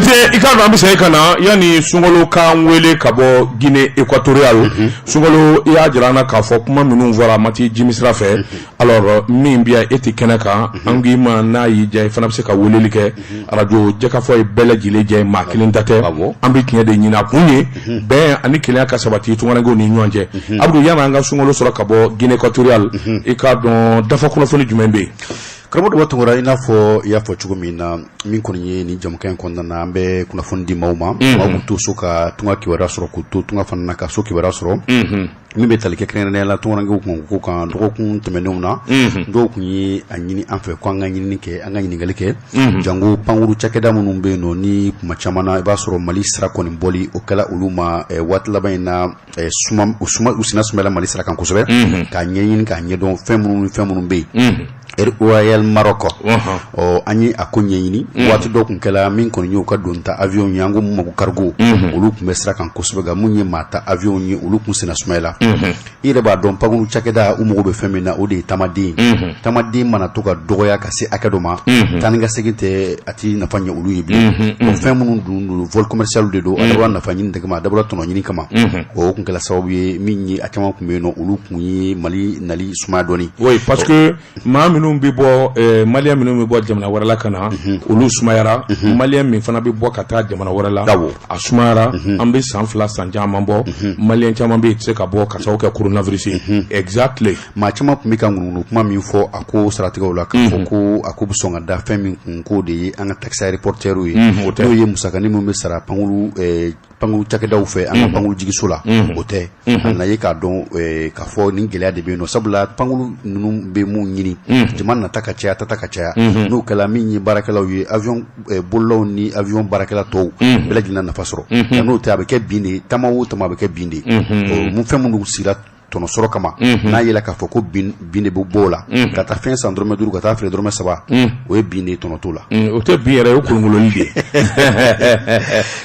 Jante ikaba mbise kana yani sungolo kan wele kabo Guinée équatoriale sungolo ya jirana ka fo kuma minnu vora mati jimisra fe alors min biya eti kenaka angi ma na yi jay fana bise ka weleli ke radio jeka fo e bela jile jay ma kilin date ambi tinya de nyina kunye ben ani kilin ka sabati tungana go ni nyonje abdou yana nga sungolo sura kabo Guinée équatoriale ikadon dafa kuno foni jumembe Karamodo watungura inafo yafo chugumina min konye ni jamukan kondana ambe kuna fundi mauma maumutu suka tunga kiwara soro kutu tunga fanana ka suki wara soro mimbe talike krene la tunga ngu ku kan do kun temenuna do kunyi anyini anfe ko nganyini ke anganyini galike jangu panguru chakeda munumbe no ni kuma chamana ba soro mali sra ko ni boli okala uluma watla bayna suma usina sumela mali sra kan kusobe ka nyenyin ka nyedon femunu be Royal Morocco o anyi akunye yini watu do kunkela min kon nyu ka donta avion yangu mu ko cargo ulu kumesra kan kusubega munye mata avion ni ulu kusina smaila ire ba don pagunu chakeda umugo be femina odi tamadi mana to ka dogoya kasi akadoma taninga segite ati nafanya ulu yibi o femunu du vol commercial de do adwa nafanya ndegama dabula tono nyini kama o kunkela sababu minyi akama kumeno ulu kunyi mali nali sumadoni oui parce que minnu bi bɔ malien minnu bi bɔ jamana wɛrɛ la kana olu sumayara malien min fana bi bɔ ka taa jamana wɛrɛ la a sumayara an bi san 2 san caman bɔ malien caman bi se ka bɔ ka sababu kɛ coronavirus exactly maa caman kun bi ka ŋunuŋunu kuma min fɔ a ko saratigɛw la k'a fɔ ko a ko bi sɔn ka da fɛn min kun k'o de ye an ka taxi reporteru ye n'o ye musakani min bɛ sara pangulu cakɛdaw fɛ an ka pangulu jigiso la o tɛ a na ye k'a dɔn k'a fɔ nin gɛlɛya de bɛ yen nɔ sabula pangulu ninnu bɛ mun ɲini jama nata ka caya tata ka caya n'o kɛla min ye baarakɛlaw ye avion bololaw ni avion baarakɛla tɔw bɛɛ lajɛlen nafa sɔrɔ n'o tɛ a bɛ kɛ bin de tama o tama a bɛ kɛ bin de mun fɛn minnu sira tɔnɔ sɔrɔ kama n'a yɛlɛ k'a fɔ ko bin de bɛ bɔ o la ka taa fɛn san dɔrɔmɛ 5 ka taa feere dɔrɔmɛ 3 o ye bin de tɔnɔ t'o la o tɛ bin yɛrɛ o kolonkolonli de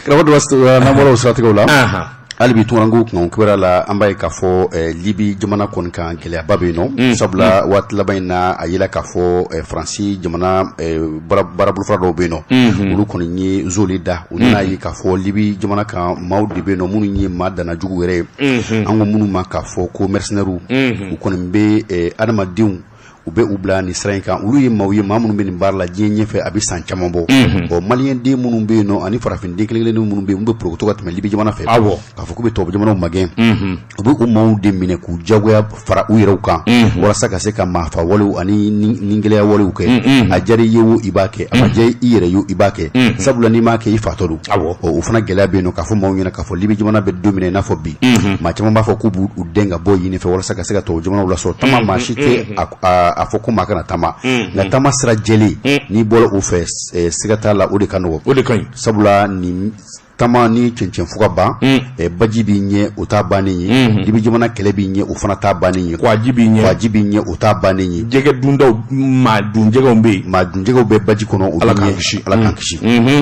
karamɔgɔ dɔ n'an bɔra o siratigɛw la hali bi tunangu kun kibara la an b'a ye k'a fɔ Libi jamana kɔni kan gɛlɛyaba bɛ yen nɔ sabula waati laban in na a yɛlɛ k'a fɔ Faransi jamana baarabolofara dɔw bɛ yen nɔ olu kɔni ye zoli da u nana ye k'a fɔ Libi jamana kan maaw de bɛ yen nɔ minnu ye maa danajugu yɛrɛ ye an ko minnu ma k'a fɔ ko mercenaires u kɔni bɛ adamadenw u bɛ u bila ni sira in kan olu ye maaw ye maa minnu bɛ nin baara la diɲɛ ɲɛfɛ a bɛ san caman bɔ maliyɛn den minnu bɛ yen nɔ ani farafin den kelen minnu bɛ yen minnu bɛ porokoto ka tɛmɛ Libi jamana fɛ k'a fɔ k'u bɛ tubabu jamanaw magɛn u bɛ u maaw de minɛ k'u jagoya fara u yɛrɛw kan walasa ka se ka maafa walew ani ni gɛlɛya walew kɛ a diyara i ye o i b'a kɛ a ma diya i yɛrɛ ye i b'a kɛ sabula n'i m'a kɛ i fatɔ don o fana gɛlɛya bɛ yen nɔ k'a fɔ maaw ɲɛna k'a fɔ Libi jamana bɛ don min na i n'a fɔ bi maa caman b'a fɔ k'u b'u den ka bɔ yen fɛ walasa ka se ka tubabu jamanaw lasɔrɔ tama maa si tɛ a fɔ ko maa kana tama nka tama sira jɛlen n'i bɔra o fɛ siga t'a la o de ka nɔgɔ o de ka ɲi sabula ni tama ni cɛncɛn fo ka ban baji b'i ɲɛ o t'a bannen ye Libi jamana kɛlɛ b'i ɲɛ o fana t'a bannen ye kwaji b'i ɲɛ o t'a bannen ye jɛgɛ dundaw maa dunjɛgɛw bɛ yen maa dunjɛgɛw bɛ baji kɔnɔ o Ala k'an kisi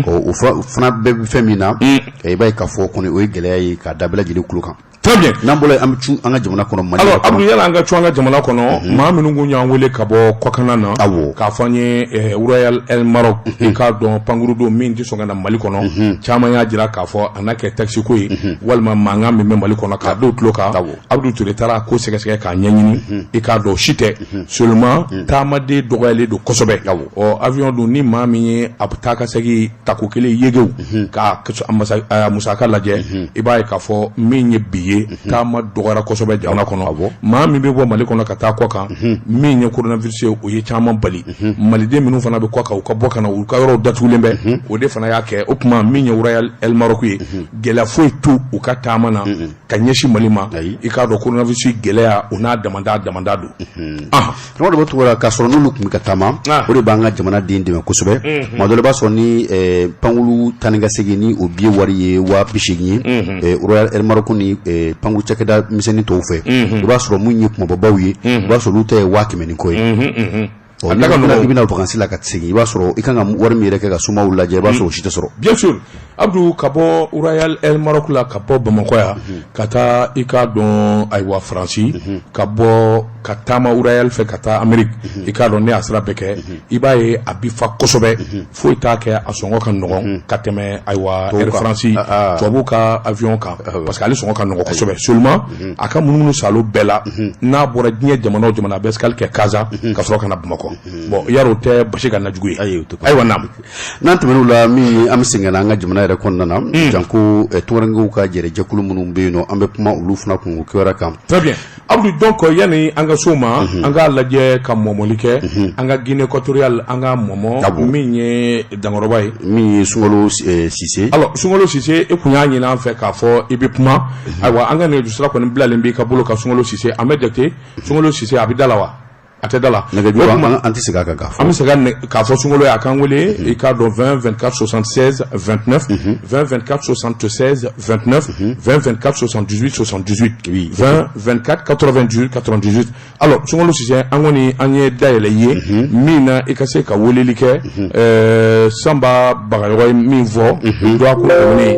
o fana bɛɛ bɛ fɛn min na i b'a ye k'a fɔ kɔni o ye gɛlɛya ye k'a da bɛɛ lajɛlen kulo kan très bien n'an bɔra an bɛ cun an ka jamana kɔnɔ Mali alors Abdou yala an ka cun an ka jamana kɔnɔ maa minnu kun y'an wele ka bɔ kɔkan na k'a fɔ an ye Royal Maroc i k'a dɔn pankuru don min tɛ sɔn ka na Mali kɔnɔ caman y'a jira k'a fɔ a n'a kɛ taxi ko ye walima mankan min bɛ Mali kɔnɔ k'a d'o tulo kan Abdou Touré taara ko sɛgɛsɛgɛ k'a ɲɛɲini i k'a dɔn si tɛ seulement taamaden dɔgɔyalen don kosɛbɛ avion dun ni maa min ye a bɛ taa ka segin tako kelen yegew k'a musaka lajɛ i b'a ye k'a fɔ min ye bi ye taama dɔgɔyara kosɛbɛ jamana kɔnɔ maa min bɛ bɔ Mali kɔnɔ ka taa kɔ kan min ye coronavirus ye o ye caman bali maliden minnu fana bɛ kɔ kan u ka bɔ ka na u ka yɔrɔ datugulen bɛ o de fana y'a kɛ o tuma min ye Royal Maroc ye gɛlɛya foyi tu u ka taama na ka ɲɛsin Mali ma i k'a dɔn coronavirus gɛlɛya o n'a damanda don tuma dɔ bɛ tugu la k'a sɔrɔ n'olu tun bɛ ka taama o de b'an ka jamana den dɛmɛ kosɛbɛ tuma dɔ la i b'a sɔrɔ ni pankulu taa ni ka segin ni o billet wari ye 80,000 ye Royal Maroc ni pankulu cakɛda misɛnnin tɔw fɛ i b'a sɔrɔ mun ye kumababaw ye i b'a sɔrɔ olu ta ye 100,000 ni kɔ ye i bɛna vacances la ka segin i b'a sɔrɔ i kan ka wari min yɛrɛ kɛ ka somaw lajɛ i b'a sɔrɔ o si tɛ sɔrɔ bien sûr Abdou kabo Royal El Maroc la kabo Bamako ya kata ika don aywa Franci kabo katama Royal fe kata Amerique ika don ne asra beke ibaye abifa kosobe fo ita ke asongo kan nogon kateme aywa Air Franci tobu ka avion ka parce que ali songo kan nogon kosobe seulement aka mununu salo bela na bora digne jamana beskal ke kaza ka soro kana Bamako bon yaro te bashika na jugu aywa nam nan tumenu la mi am singana nga jamana yɛrɛ kɔnɔna na janko tɔnrangiw ka jɛrɛjɛkulu minnu bɛ yen nɔ an bɛ kuma olu fana kun kiwara kan. Très bien. Abdou donc yani an ka so ma an ka lajɛ ka mɔmɔli kɛ an ka Guinée équatoriale an ka mɔmɔ min ye dankɔrɔba ye min ye Sunkalo Sise. Alors Sunkalo Sise e kun y'a ɲini an fɛ k'a fɔ i bɛ kuma ayiwa an ka nɛgɛjurusira kɔni bilalen b'i ka bolo ka Sunkalo Sise an bɛ jate Sunkalo Sise a bɛ da la wa? Atedala antisega ka fɔ amisega ka fɔ Sunkalo ya kan wele i ka dɔn 20 24 76 29 20 24 76 29 20 24 78 78 20 24 98 98 alors Sunkalo Sise an kɔni an ye dayɛlɛ ye min na i ka se ka weleli kɛ Samba Bagayɔgɔ ye min fɔ dɔ a ko tɛmɛnen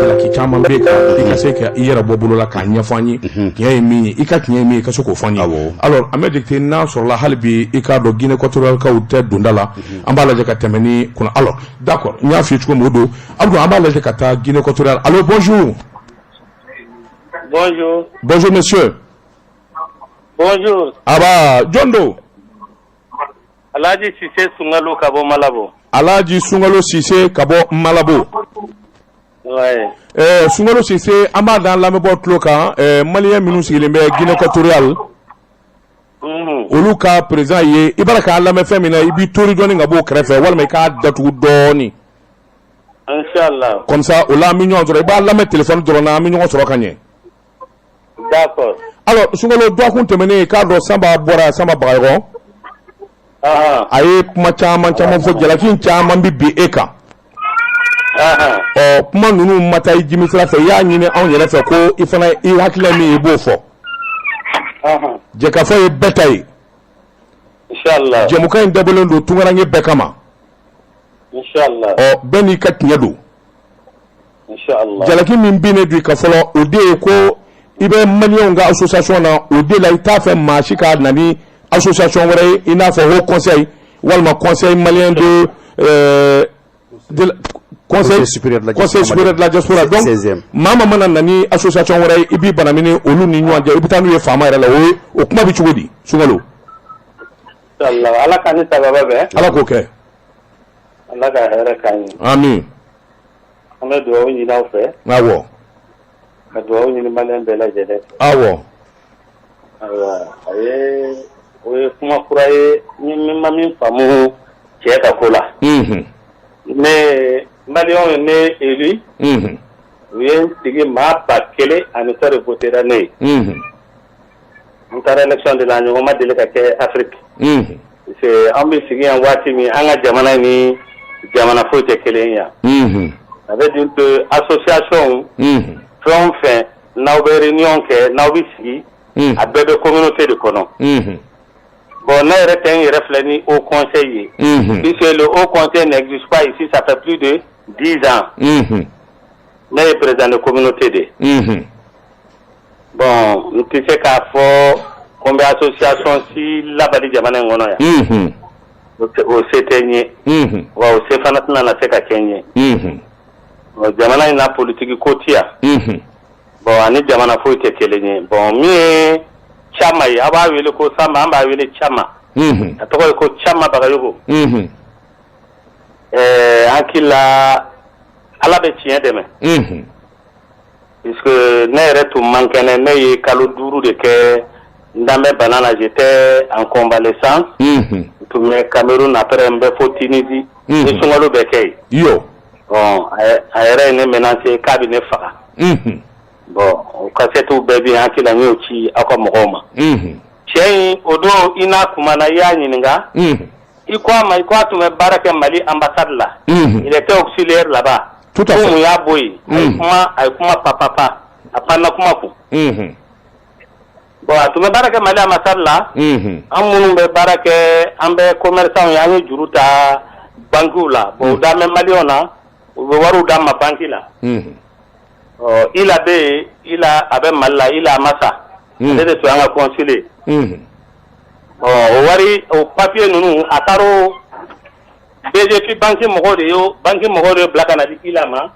jalaki caman bɛ kan i ka se ka i yɛrɛ bɔ bolo la k'a ɲɛfɔ an ye tiɲɛ ye min ye i ka tiɲɛ ye min ye i ka se k'o fɔ an ye alors an bɛ dicté n'a sɔrɔla hali bi i k'a dɔn Guinée équatoriale kaw tɛ donda la an b'a lajɛ ka tɛmɛ ni kunna alors d'accord n y'a f'i ye cogo min o don Abdou an b'a lajɛ ka taa Guinée équatoriale allô bonjour bonjour monsieur bonjour aba jɔn don Alhaji Sise Sunkalo ka bɔ Malabo Alhaji Sunkalo Sise ka bɔ Malabo ouais Sunkalo Sise an b'a dan lamɛnbaaw tulo kan maliyɛn minnu sigilen bɛ Guinée équatoriale olu ka président ye i b'a k'a lamɛn fɛn min na i b'i tori dɔɔni ka b'o kɛrɛfɛ walima i k'a datugu dɔɔni inchallah comme ça o la an bɛ ɲɔgɔn sɔrɔ i b'a lamɛn téléphone dɔrɔn na an bɛ ɲɔgɔn sɔrɔ ka ɲɛ d'accord alors Sunkalo dɔgɔkun tɛmɛnen k'a dɔn Samba bɔra Samba Bagayɔgɔ a ye kuma caman fɔ jalaki caman bɛ bin e kan kuma ninnu ma taa i jimi sira fɛ i y'a ɲini anw yɛrɛ fɛ ko i fana i hakilina min i b'o fɔ jɛkafɔ ye bɛɛ ta ye inchallah jɛmukan in dabɔlen don tunkaranke bɛɛ kama inchallah bɛɛ n'i ka tiɲɛ don inchallah jalaki min bin ne don i ka fɔlɔ o de ye ko i bɛ maliyɛnw ka association na o de la i t'a fɛ maa si ka na ni association wɛrɛ ye i n'a fɔ haut conseil walima conseil malien de conseil supérieur de la diaspora donc maa mana na ni association wɛrɛ ye i b'i bana mini olu ni ɲɔgɔn cɛ i bɛ taa n'u ye faama yɛrɛ la o kuma bɛ cogo di Sunkalo inchallah ala ka ni sababa bɛɛ ala k'o kɛ ala ka hɛrɛ k'an ye amin an bɛ dugawu ɲini aw fɛ awɔ ka dugawu ɲini maliyɛn bɛɛ lajɛlen awɔ ayiwa o ye kuma kura ye min ma min faamu cɛ ka ko la ne maliyɛnw ye ne élu u ye n sigi maa 1000 ani kɔ de votera ne ye n taara élection de la ɲɔgɔn ma deli ka kɛ Afrique parce que an bɛ sigi yan waati min an ka jamana ni jamana foyi tɛ kelen yan ça veut dire que association fɛn o fɛn n'aw bɛ réunion kɛ n'aw bɛ sigi a bɛɛ bɛ communauté de kɔnɔ bon ne yɛrɛ tɛ n yɛrɛ filɛ ni haut conseil ye puisque le haut conseil n'existe pas ici ça fait plus de 10 ans ne ye président de communauté de bon n tɛ se k'a fɔ ko n bɛ association si labali jamana in kɔnɔ yan o se tɛ n ye wa o se fana tɛna na se ka kɛ n ye jamana in na politique ko ti yan bon ani jamana foyi tɛ kelen ye bon min ye Chama ye a b'a wele ko Samba an b'a wele Chama a tɔgɔ ye ko Chama Bagayɔgɔ an hakili la ala bɛ tiɲɛ dɛmɛ puisque ne yɛrɛ tun man kɛnɛ ne ye kalo 5 de kɛ n danbɛ bana na j'étais en convalescence n tun bɛ Cameroun après n bɛ fo Tunisie ni sunkalo bɛ kɛ yen bon a yɛrɛ ye ne menacé k'a bɛ ne faga bon o kasɛtiw bɛɛ bɛ yan hakili la n y'o ci aw ka mɔgɔw ma cɛ in o don i n'a kumana i y'a ɲininka i ko a ma i ko a tun bɛ baara kɛ Mali ambassade la il était auxiliaire là-bas ko mun y'a bɔ yen a ye kuma papapa a panna kuma kun bon a tun bɛ baara kɛ Mali ambassade la an minnu bɛ baara kɛ an bɛ commerçant ye an ye juru ta banquiw la bon o da mɛ maliyɛnw na waru da ma banki la ila be ila abe malla ila masa de to anga consulé o wari o papier nunu ataro BGP banki mo de blaka na di ila ma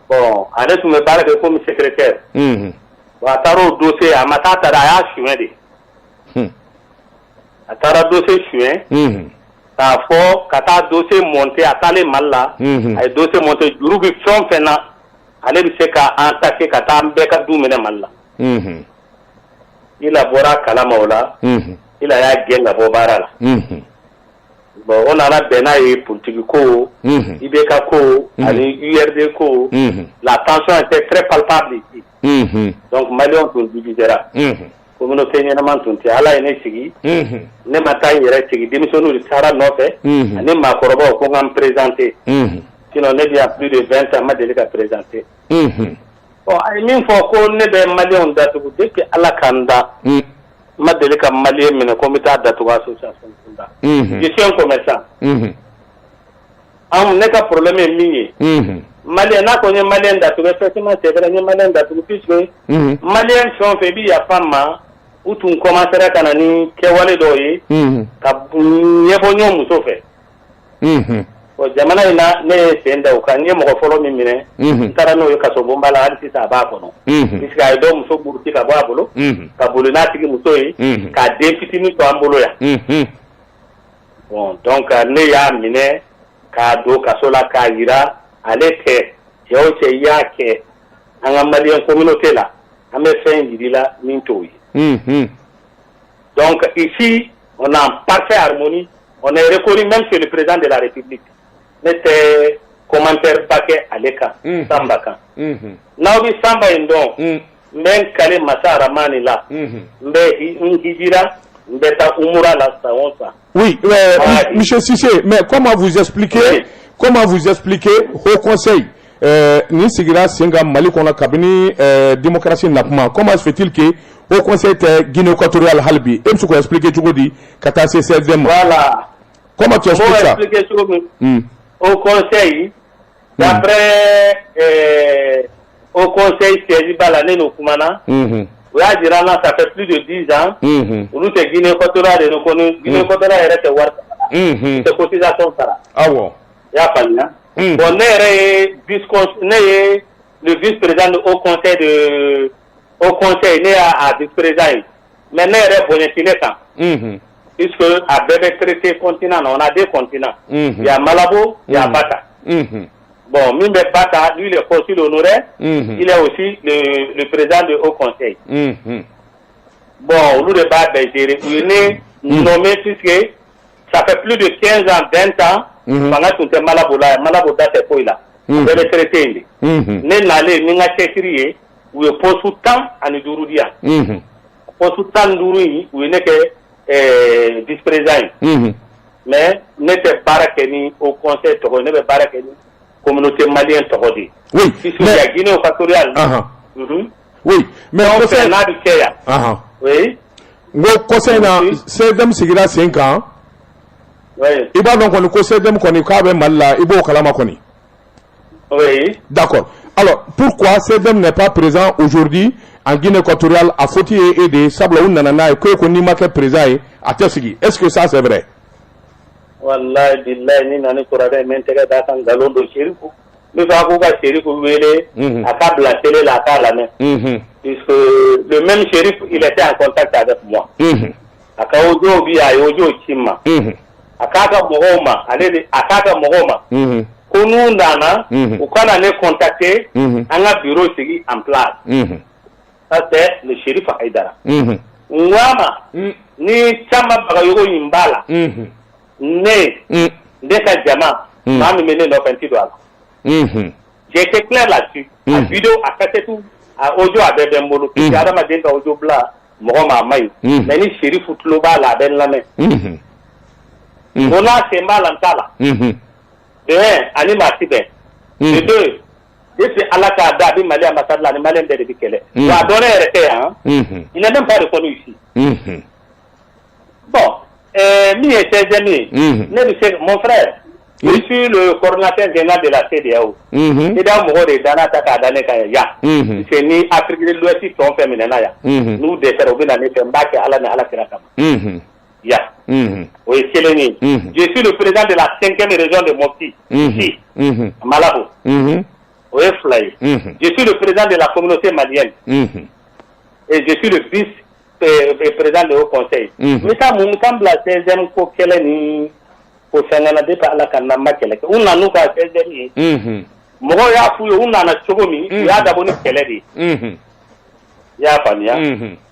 bon ane tu me barake comme secrétaire wa ataro dossier amata tara ya chouin de atara dossier chouin ta fo kata dossier monté atale malla ay dossier monté jurubi fon fena ale bi se ka attaquer kata mbeka du mena malla ila bora kala maula ila ya genga bo barala bon on a la benaye politique ko ibeka ko ali URD ko la tension était très palpable ici donc Malion tout divisera communauté ñenama tunti ala ene sigi ne mata yere sigi démissionnu de sara nofe ne ma korobo ko ngam présenter sinon ne dia plus de 20 ans ma délégué présenter bon ay min fo ko ne be Malion datu depuis ala kanda ma délégué malien mine comité datu association kunda je suis un commerçant am ne ka problème mingi malien na ko ne malien datu effectivement c'est vrai ne malien datu puisque malien sont fait bi ya fama utun commencer kana ni kewale doyi ka nyebo nyomu sofe o jamana ina ne senda o kan nyemo ko folo mimine tara no yokaso bombala hadi sa ba ko no iska ay do muso burti ka babolo ka bulina tigi musoyi ka deputy ni to ambolo ya bon donc ne ya mine ka do ka sola ka yira alete yo che yake anga malien communauté la ame fin yidila mintoyi donc ici, on a en parfaite harmonie. On est reconnu même chez le président de la République. N'était commentaire paquet à l'écart. Sambaka. Naobi Samba Indon. Mben Kale Massa Ramani là. Mbe Ngidira. Mbeta Umura là, ça on ça. Oui, monsieur Sissé, mais comment vous expliquez au Conseil ni sigira Senga Mali qu'on a cabinet démocratie n'a comment se fait-il que au Conseil de Guinée équatoriale Halbi, et tu peux expliquer tout dit, Kata CCDM. Voilà. Comment tu expliques ça? Au Conseil, d'après au Conseil saisi par l'année Nokumana, ça fait plus de 10 ans, nous sommes Guinée équatoriale, nous connaissons Guinée équatoriale et c'est cotisation. Ah bon? Il n'y a pas de bon, le vice-président au Conseil né à vice-président. Mais nous sommes puisque à bébé traité continent, on a deux continents. Il y a Malabo, il y a Bata. Bon, Mimbe Bata, lui, le consul honoraire, il est aussi le président du Haut Conseil. Bon, nous, le bas, il est nommé puisque ça fait plus de 15 ans, 20 ans, pendant que nous sommes Malabo là, Malabo date est là. On veut le traiter. Nous n'allons pas s'écrire, ou le poste temps à nous douroudia. Poste temps douroui, ou il n'est que vice-président. Mais n'était pas ni au conseil, n'était pas ni communauté malienne. Oui, puisqu'il y a Guinée équatoriale. Oui, mais on fait un du Kenya. Oui. Le conseil, c'est dem sigira 5 ans. Oui. Il va donc le conseil dem koni kabe malla, il va au kalama koni. Oui. D'accord. Alors, pourquoi CEDEM n'est pas présent aujourd'hui en Guinée équatoriale à Foti et aider Sablaoun Nanana et que Konima est présent à Tessigi? Est-ce que ça c'est vrai? Wallahi billahi ni nani kurade mentega datan galondo shiriku. Nous avons pas shiriku wele à la télé la kala ne. Puisque le même shérif il était en contact avec moi. Aka ojo bi ayojo chima. Akaka mohoma, allez akaka mohoma. Konu ndana ukana ne contacter anga bureau sigi en place. Ça c'est le shérif Aïdara. Ngama ni chama bagayogo imbala. Ne ndeka jama mami mene no penti doala. J'ai été clair là-dessus. La vidéo a fait tout à audio à bébé mbolo. Puis adama denga audio bla mohoma mai. Mais ni shérif utloba la ben la main. On a c'est mal en tala. De un, anima sibe. De deux, c'est Alaka Dabi Mali ambassade la Mali de Bikele. Il a donné un il n'est même pas reconnu ici. Bon, mi était amis. Mon frère, Je suis le coordinateur général de la CEDEAO. CEDEAO mɔgɔw de dana ta k'a da ne kan yan. C'est ni Afrique de l'Ouest fɛn o fɛn minɛna yan. N'u dɛsɛra u bɛ na ne fɛ n b'a kɛ Ala ni Ala kira kama. Yan. O ye kelen ye. Je suis le président de la 5e région de Mopti. Ici. Malabo. O ye fila ye. Je suis le président de la communauté malienne. Et je suis le vice-président du Haut Conseil. Mais ça, mon camp la 16e ko kɛlɛ ni ko fɛngɛna depuis Ala ka na ma kɛlɛ kɛ. U nana ka 16e ye. Mɔgɔw y'a f'u ye u nana cogo min u y'a dabɔ ni kɛlɛ de ye. I y'a faamuya.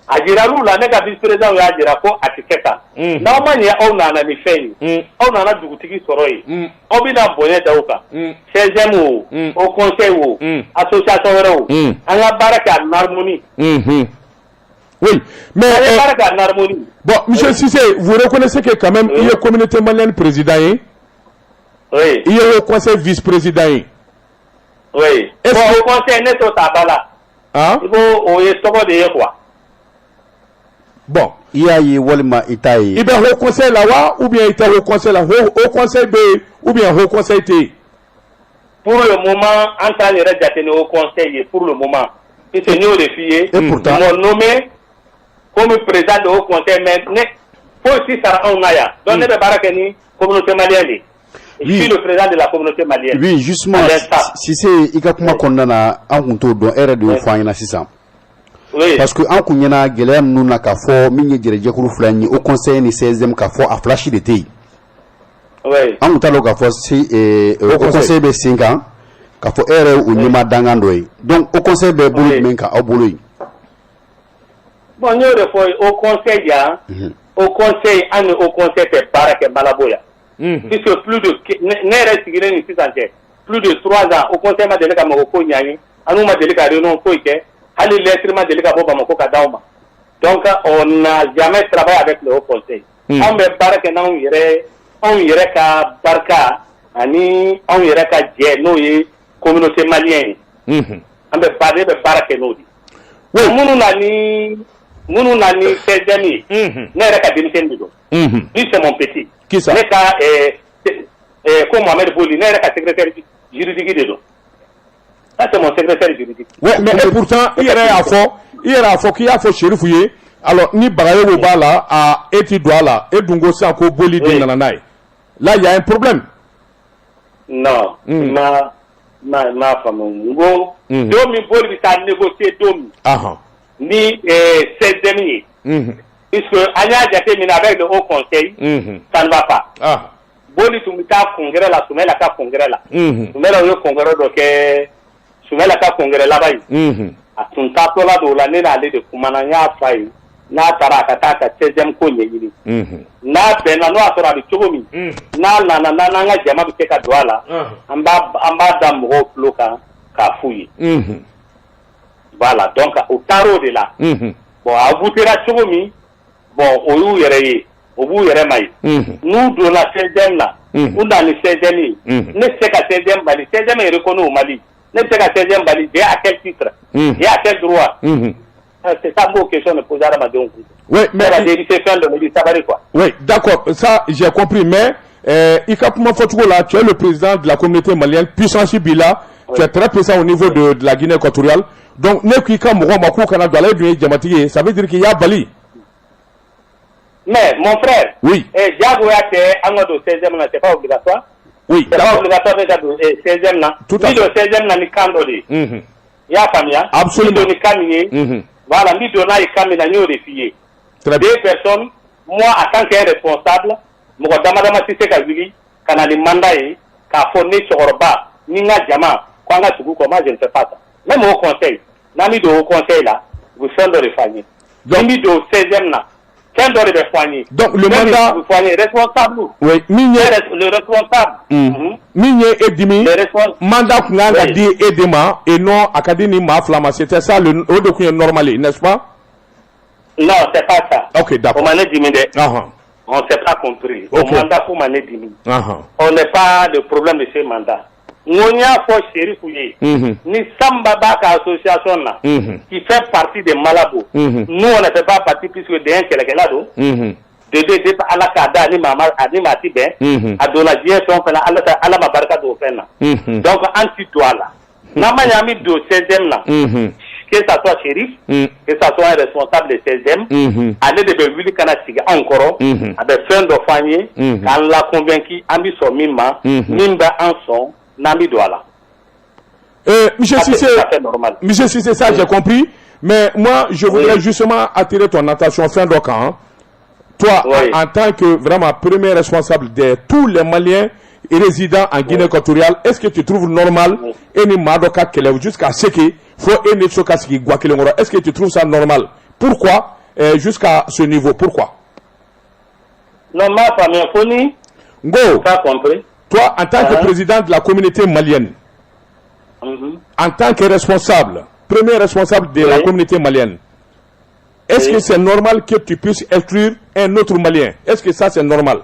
A jiral'u la ne ka vice-président y'a jira ko a tɛ kɛ tan. N'aw ma ɲɛ aw nana ni fɛn ye aw nana dugutigi sɔrɔ yen aw bɛna bonya d'aw kan 16e o Haut Conseil o association wɛrɛ o an ka baara kɛ en harmonie. Oui, mais bon, monsieur Cissé, vous reconnaissez que quand même il y a communauté malienne président, oui. Il y a le conseil vice-président. Oui. Est-ce que le conseil n'est pas tabala? Hein? Il faut de quoi? Bon, il y a eu Walima Itaï. Il y a le conseil là ou bien il y a le conseil là, au conseil B ou bien au conseil T. Pour le moment, en tant que au conseil, pour le moment, c'est nous les filles. Et pourtant, m'ont nommé comme président de haut conseil, mais faut aussi ça en aya. Donc, ne peut pas que communauté malienne. Je suis le président de la communauté malienne. Oui, justement, si c'est Ikakuma Kondana, en compte de R de Fouana Sissam. Parce que en Kounyana, Guélem, nous n'a qu'à fort, Mini Djekoulou Flani, au conseil ni 16e qu'à fort à flashy de thé. Oui. En Moutalo qu'à fort, c'est au conseil de 5 ans, qu'à fort R ou Nima Dangandoy. Donc, au conseil de Boulou Menka, au Boulou. Bon, nous, au conseil, au conseil, au conseil, c'est Barak Malaboya. Puisque plus de 3 ans, au conseil m'a donné qu'à Morocco, Nyani, à nous m'a donné qu'à Renon Koike, à l'être m'a donné qu'à Boba Mokoka Dauma. Donc, on n'a jamais travaillé avec le haut conseil. On me Barak on irait qu'à Barka, on irait qu'à Djeno, communauté malienne. On me parler de Barak et Nodi. Mounou nani 16e ne yɛrɛ ka denmisɛnnin de don lui c'est mon petit qui ça ne ka ko Mohamed Boli ne yɛrɛ ka secrétaire juridique de don ça c'est mon secrétaire juridique. Ouais, mais et pourtant il yɛrɛ y'a fɔ k'i y'a fɔ Chérifou ye alors ni Bagayogo b'a la a e ti don a la e dun ko sisan ko Boli de nana n'a ye là il y a un problème. Non ma faamu n ko don min Boli bɛ taa négocier don min ni 16e ye puisque an y'a jateminɛ avec le haut conseil ça ne va pas Boli tun bɛ taa congrès la Soumaïla ka congrès la Soumaïla ye congrès dɔ kɛ Soumaïla ka congrès laban in a tun taatɔla dɔw la ne n'ale de kumana n y'a f'a ye n'a taara a ka taa ka 16e ko ɲɛɲini n'a bɛnna n'o y'a sɔrɔ a bɛ cogo min n'a nana n'an ka jama bɛ se ka don a la an b'a da mɔgɔw tulo kan k'a f'u ye. Voilà, donc au tarot de là. Bon, à vous dire cogo min, bon, au y'u yɛrɛ ye, au b'u yɛrɛ ma ye. Nous donna 16e là, ou dans le 16e ye, ne se ka 16e Mali, 16e est reconnu au Mali. Ne se ka 16e Mali, et à quel titre, et à quel droit. C'est ça vos questions me posent à la madame. Oui, mais la vérité fin de me ça va quoi. Oui, d'accord, ça j'ai compris, mais Ikakuma Fotugo là, tu es le président de la communauté malienne, puissance Bila, tu es très puissant au niveau de la Guinée équatoriale. Donc, ne qui comme Romakou Canada, ça veut dire qu'il y a Bali. Mais, mon frère, oui. Diagoya, c'est 16e, c'est pas obligatoire. Oui, c'est pas obligatoire déjà de 16e là. Tout à fait. Le 16e là, ni Kandoli. Il y a famille. Absolument. Ni Kamine. Voilà, ni Dona et Kamina, ni Orefié. Deux personnes, moi, en tant que responsable, moi, Damadama Sissé Kazuli, quand on a des mandats, qu'a fourni sur Orba, Ninga Djama, quand on a tout comment je ne sais pas ça. Même au conseil, n'ami de au conseil là, vous faites de refagner. N'ami de 16e là, faites de refagner. Donc le mandat, vous soyez responsable. Oui, le responsable. Migné et Dimi, mandat qu'on a dit Edema et non Académie Maflama, c'était ça le document normal, n'est-ce pas? Non, c'est pas ça. Ok, d'accord. On m'a dit, on ne s'est pas compris. Au mandat pour m'en dire. On n'est pas de problème de ce mandat. Nous avons Chérifou ni Samba Baka association là, qui fait partie de Malabo. Nous, on ne fait pas partie puisque d'un qui est là. de ala ka da ni mama ani mati be adona die ton fela ala ma barka do fena donc anti toile na manyami do 16e là que ça soit shérif que ça soit un responsable de 16e aller de Beville kana siga encore avec fin de famille quand la convaincu ambi so mimma mimba en son nami douala monsieur Cissé, ça j'ai compris, mais moi je voudrais justement attirer ton attention fin de camp. Toi, en tant que vraiment premier responsable de tous les Maliens résidents en Guinée équatoriale, est-ce que tu trouves normal jusqu'à ce qu'il faut est-ce que tu trouves ça normal? Pourquoi jusqu'à ce niveau? Pourquoi? Non, ma famille fournie. Go. Pas compris. Toi, en tant que président de la communauté malienne, en tant que responsable, premier responsable de la communauté malienne, est-ce que c'est normal que tu puisses exclure un autre Malien? Est-ce que ça c'est normal?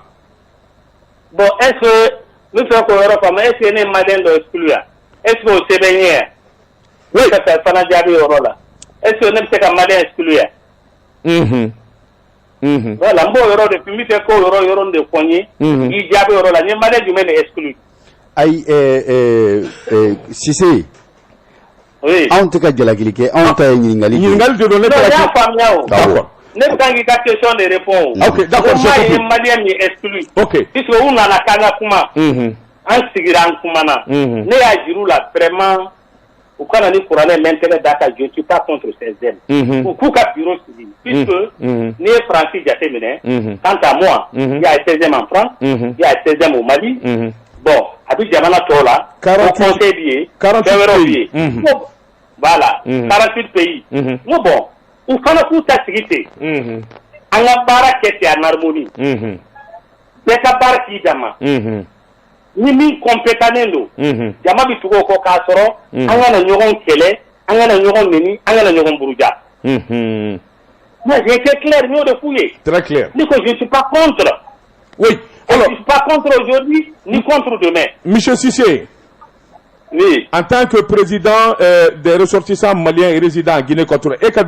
Bon, est-ce que nous sommes en Europe, mais est-ce qu'il y a un Malien d'exclure? Est-ce que c'est bien? Oui, c'est ça, ça n'a là. Est-ce que nous sommes un Malien exclure? Voilà, bon, euro de public, euro de poignée, il y a euro là, il y a un Malien du même exclu. Aïe, si c'est. Oui. On te cache la guilike, on t'a Ningali de donner la question. Ne pas qu'il y question de réponse. Ok, d'accord, je comprends. Malien est exclu. Ok. Puisque on a la kanga kuma. En sigiran kumana. Ne a jiru la vraiment. Ou quand on est pour aller l'intérêt d'Aka, je ne suis pas contre ces ailes. Ou Kouka bureau civil. Puisque ne Francis Jatemene. Quant à moi, il y a un 16e en France, il y a un 16e au Mali. Bon, avec Jamana Tola, au conseil billet, 48 pays. Voilà, 48 pays. Bon, ou quand on a sécurité, on a barra qui est en harmonie. C'est la barra qui dama. Ni compétent, Jama Bitugo Kokasoro, on a un numéro kele, on a un numéro nini, on a un numéro bourja. Moi, j'ai été clair, mieux de fouiller. Très clair. Je ne suis pas contre. Oui. Alors, je ne suis pas contre aujourd'hui, ni contre demain. Monsieur Cissé. Oui. En tant que président des ressortissants maliens et résidents en Guinée équatoriale, et que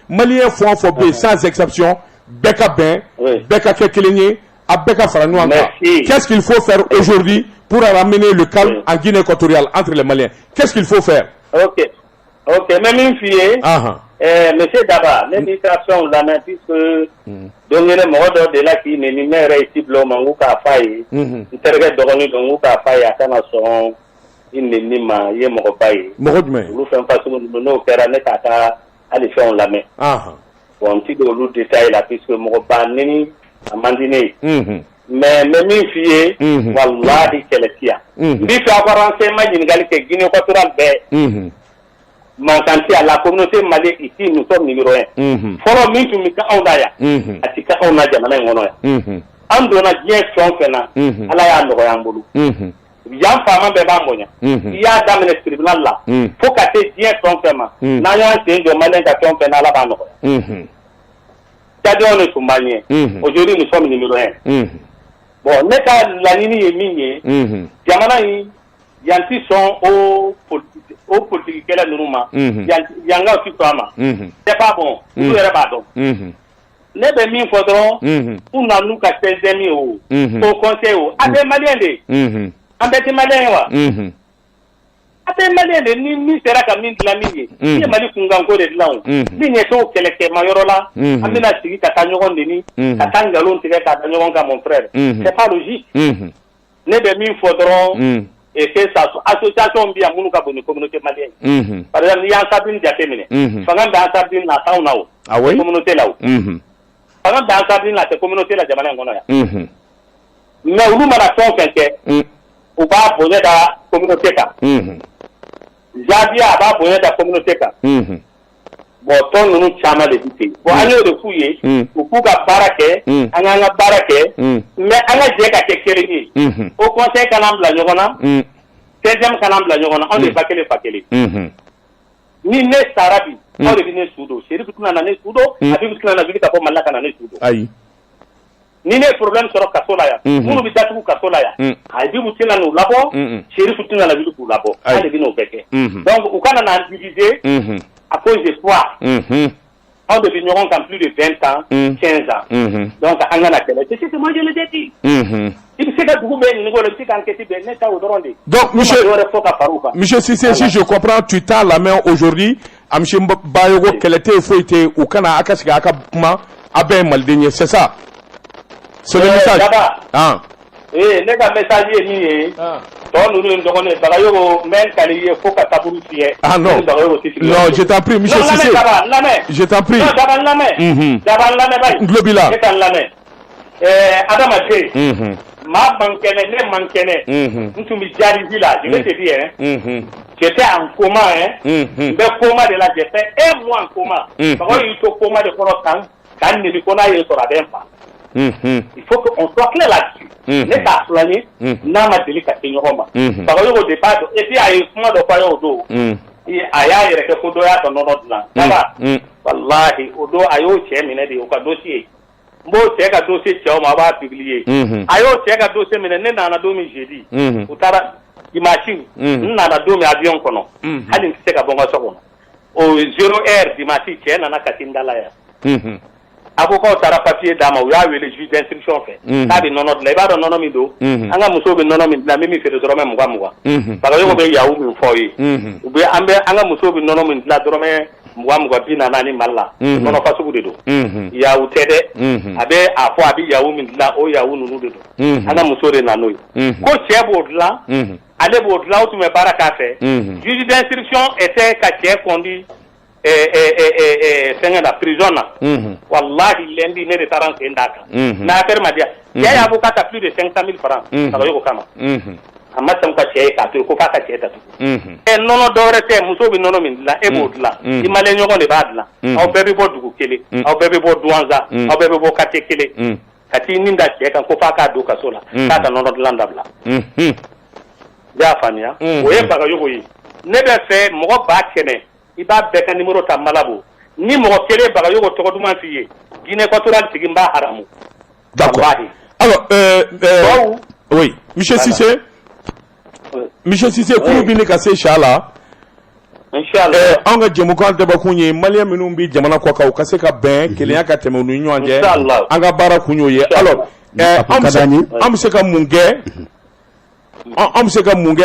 Maliens font phobie sans exception, Beka Ben, Beka Kekelenye, à Beka Faranouanga. Qu'est-ce qu'il faut faire aujourd'hui pour ramener le calme en Guinée équatoriale entre les Maliens? Qu'est-ce qu'il faut faire? Ok, même une fille, monsieur Daba, l'administration la main, puisque donc les modes de là qui n'est réussi le Mangouka Faye, interrogé de Mangouka Faye à Kanasson. Il n'est pas il est mort paye. Nous faisons pas souvent nous faire un état à les faire la main. Bon, petit de l'autre détail là, puisque mon pas ni à mandiner. Mais même une fille, wallahi qu'elle est là. Il faut avoir un enseignement d'une égalité Guinée équatoriale. Manquanti à la communauté malienne ici, nous sommes numéro 1. Follow me to Mika Ondaya. Atika Onaja Mananoya. Andona bien Fena, Alaya Noyambulu. Yan fama be ba monya ya da men tribunal la faut ka te bien confirma na yan te de malen ka confirma la ba no on est malien aujourd'hui nous sommes numéro 1 bon neta la nini yeminye jamana yi yanti sont au politique kala nuruma yanga aussi fama c'est pas bon nous era ba donc ne be min fodron on na nous ka 16e au conseil avec malien de Ambeti malien wa. Ate malien ni sera ka min la minye. Ni mali kunga ngo de lawo. Ni ne so keleke mayorola. Amina sigi ka tanyogon de ni. Ka tangalon tike ka tanyogon ka mon frère. C'est pas logique. Ne be min fodron et que ça association bi amunu ka boni communauté malienne. Par exemple, il y a un sabine diatemene. Fanga da sabine na tauna o. Ah oui. Communauté là. Fanga da sabine la communauté la jamana ngono ya. Mais ulu mara son kenke. Ou b'a bonnet de la communauté. Zabia b'a bonnet de la communauté. Bon, ton nous chama de bouteilles. Bon, on de fouiller, ou pour la baraque, on a la baraque, mais on a déjà quelques au conseil canam la Yorona, 16e canam la Yorona, on est pas que les paquets. Ni ne Sarabi, on est venu Soudo, chez lui, tout le monde a Soudo, avec tout le monde a vu qu'à Malaka n'a Soudo. Aïe. Ni ne problème sur Kasolaya, nous bitatu Kasolaya. Aibi mutila no labo, chéri futuna la vidu pour labo. Allez vino beke. Donc au Canada divisé à cause de foi. on de vignerons qui ont plus de 20 ans, 15 ans. Donc, on a c'est ce que moi je le dis. Donc, monsieur Sissé, si je comprends, tu tends la main aujourd'hui à M. Bayogo, quel était fouetté ou Kana Akasika Akapuma, Aben Maldigné, c'est ça? C'est le message. Ah. Eh, les message est mis. Ah non, non, je t'en prie, monsieur Sissé. Je t'en prie. Globila. Adamate, ma mankene, ne mankene, nous me jarizi là, je vais te dire, hein. J'étais en coma, hein. Le coma de la j'étais un mois en coma. Parce qu'il faut coma de Korokan, quand il faut qu'on aille sur la défense. Il faut qu'on soit clair là-dessus. Ne pas soigner, n'a pas délicaté Roma. Parce que au départ, et puis il y a eu comment de faire au dos. Il y a eu quelque chose dans notre land. Ça va. Wallahi, au dos, il y a eu un minute de dossier. Mo teka dossier tchao ma ba publier. Ayo teka dossier mine ne na domi jeudi. Utara dimanche na domi avion kono. Hali teka bonga sokono. O 0h dimanche tchena na katindala ya. Avocat tara papier dama o ya wele juge d'instruction fait. Ta bi nono de ba do nono mi do. Anga muso be nono mi la mimi fere dorome mugwa mugwa. Ba yo be yawu mi foyi. Ube ambe anga muso be nono mi la dorome mugwa mugwa bina nani malla. Nono fasu bude do. Yawu tede. Abe afo abi yawu mi la o yawu nunu de do. Anga muso de nanoy. Ko chebo la. Ale bo la o tu me baraka fait. Juge d'instruction était ka che conduit la prison là. Wallahi lundi ne de taran ndaka. Na affaire madia. Ya ya avocat a plus de 500,000 francs. Ça va yo kama. Amma tam ka che ka to ko fa ka che ta to. E nono dore te muso bi nono min la e bod la. Imale nyoko de bad la. Aw bebe bo dugu kele. Aw bebe bo duanza. Aw bebe bo kate kele. Kati ninda che kan ko fa ka do ka sola. Ka ta nono landa bla. Ya fania. O ye baga yo yi. Ne be fe mo ba kene. Il va avec un numéro de malabo. Ni mon télé bagayo au tour du manfier. Guinée équatoriale, c'est Gimba Haramou. D'accord. Alors, oui, Monsieur Sissé. Monsieur Sissé, pour bien casser Chala. Inch'Allah. On a dit que Bakouni, Malien Minumbi, Jamana Kwaka, Kaseka Ben, qu'il y a qu'à te m'union en guerre. Anga Barakounioye. Alors, Amseka Mungue. Am se ka munge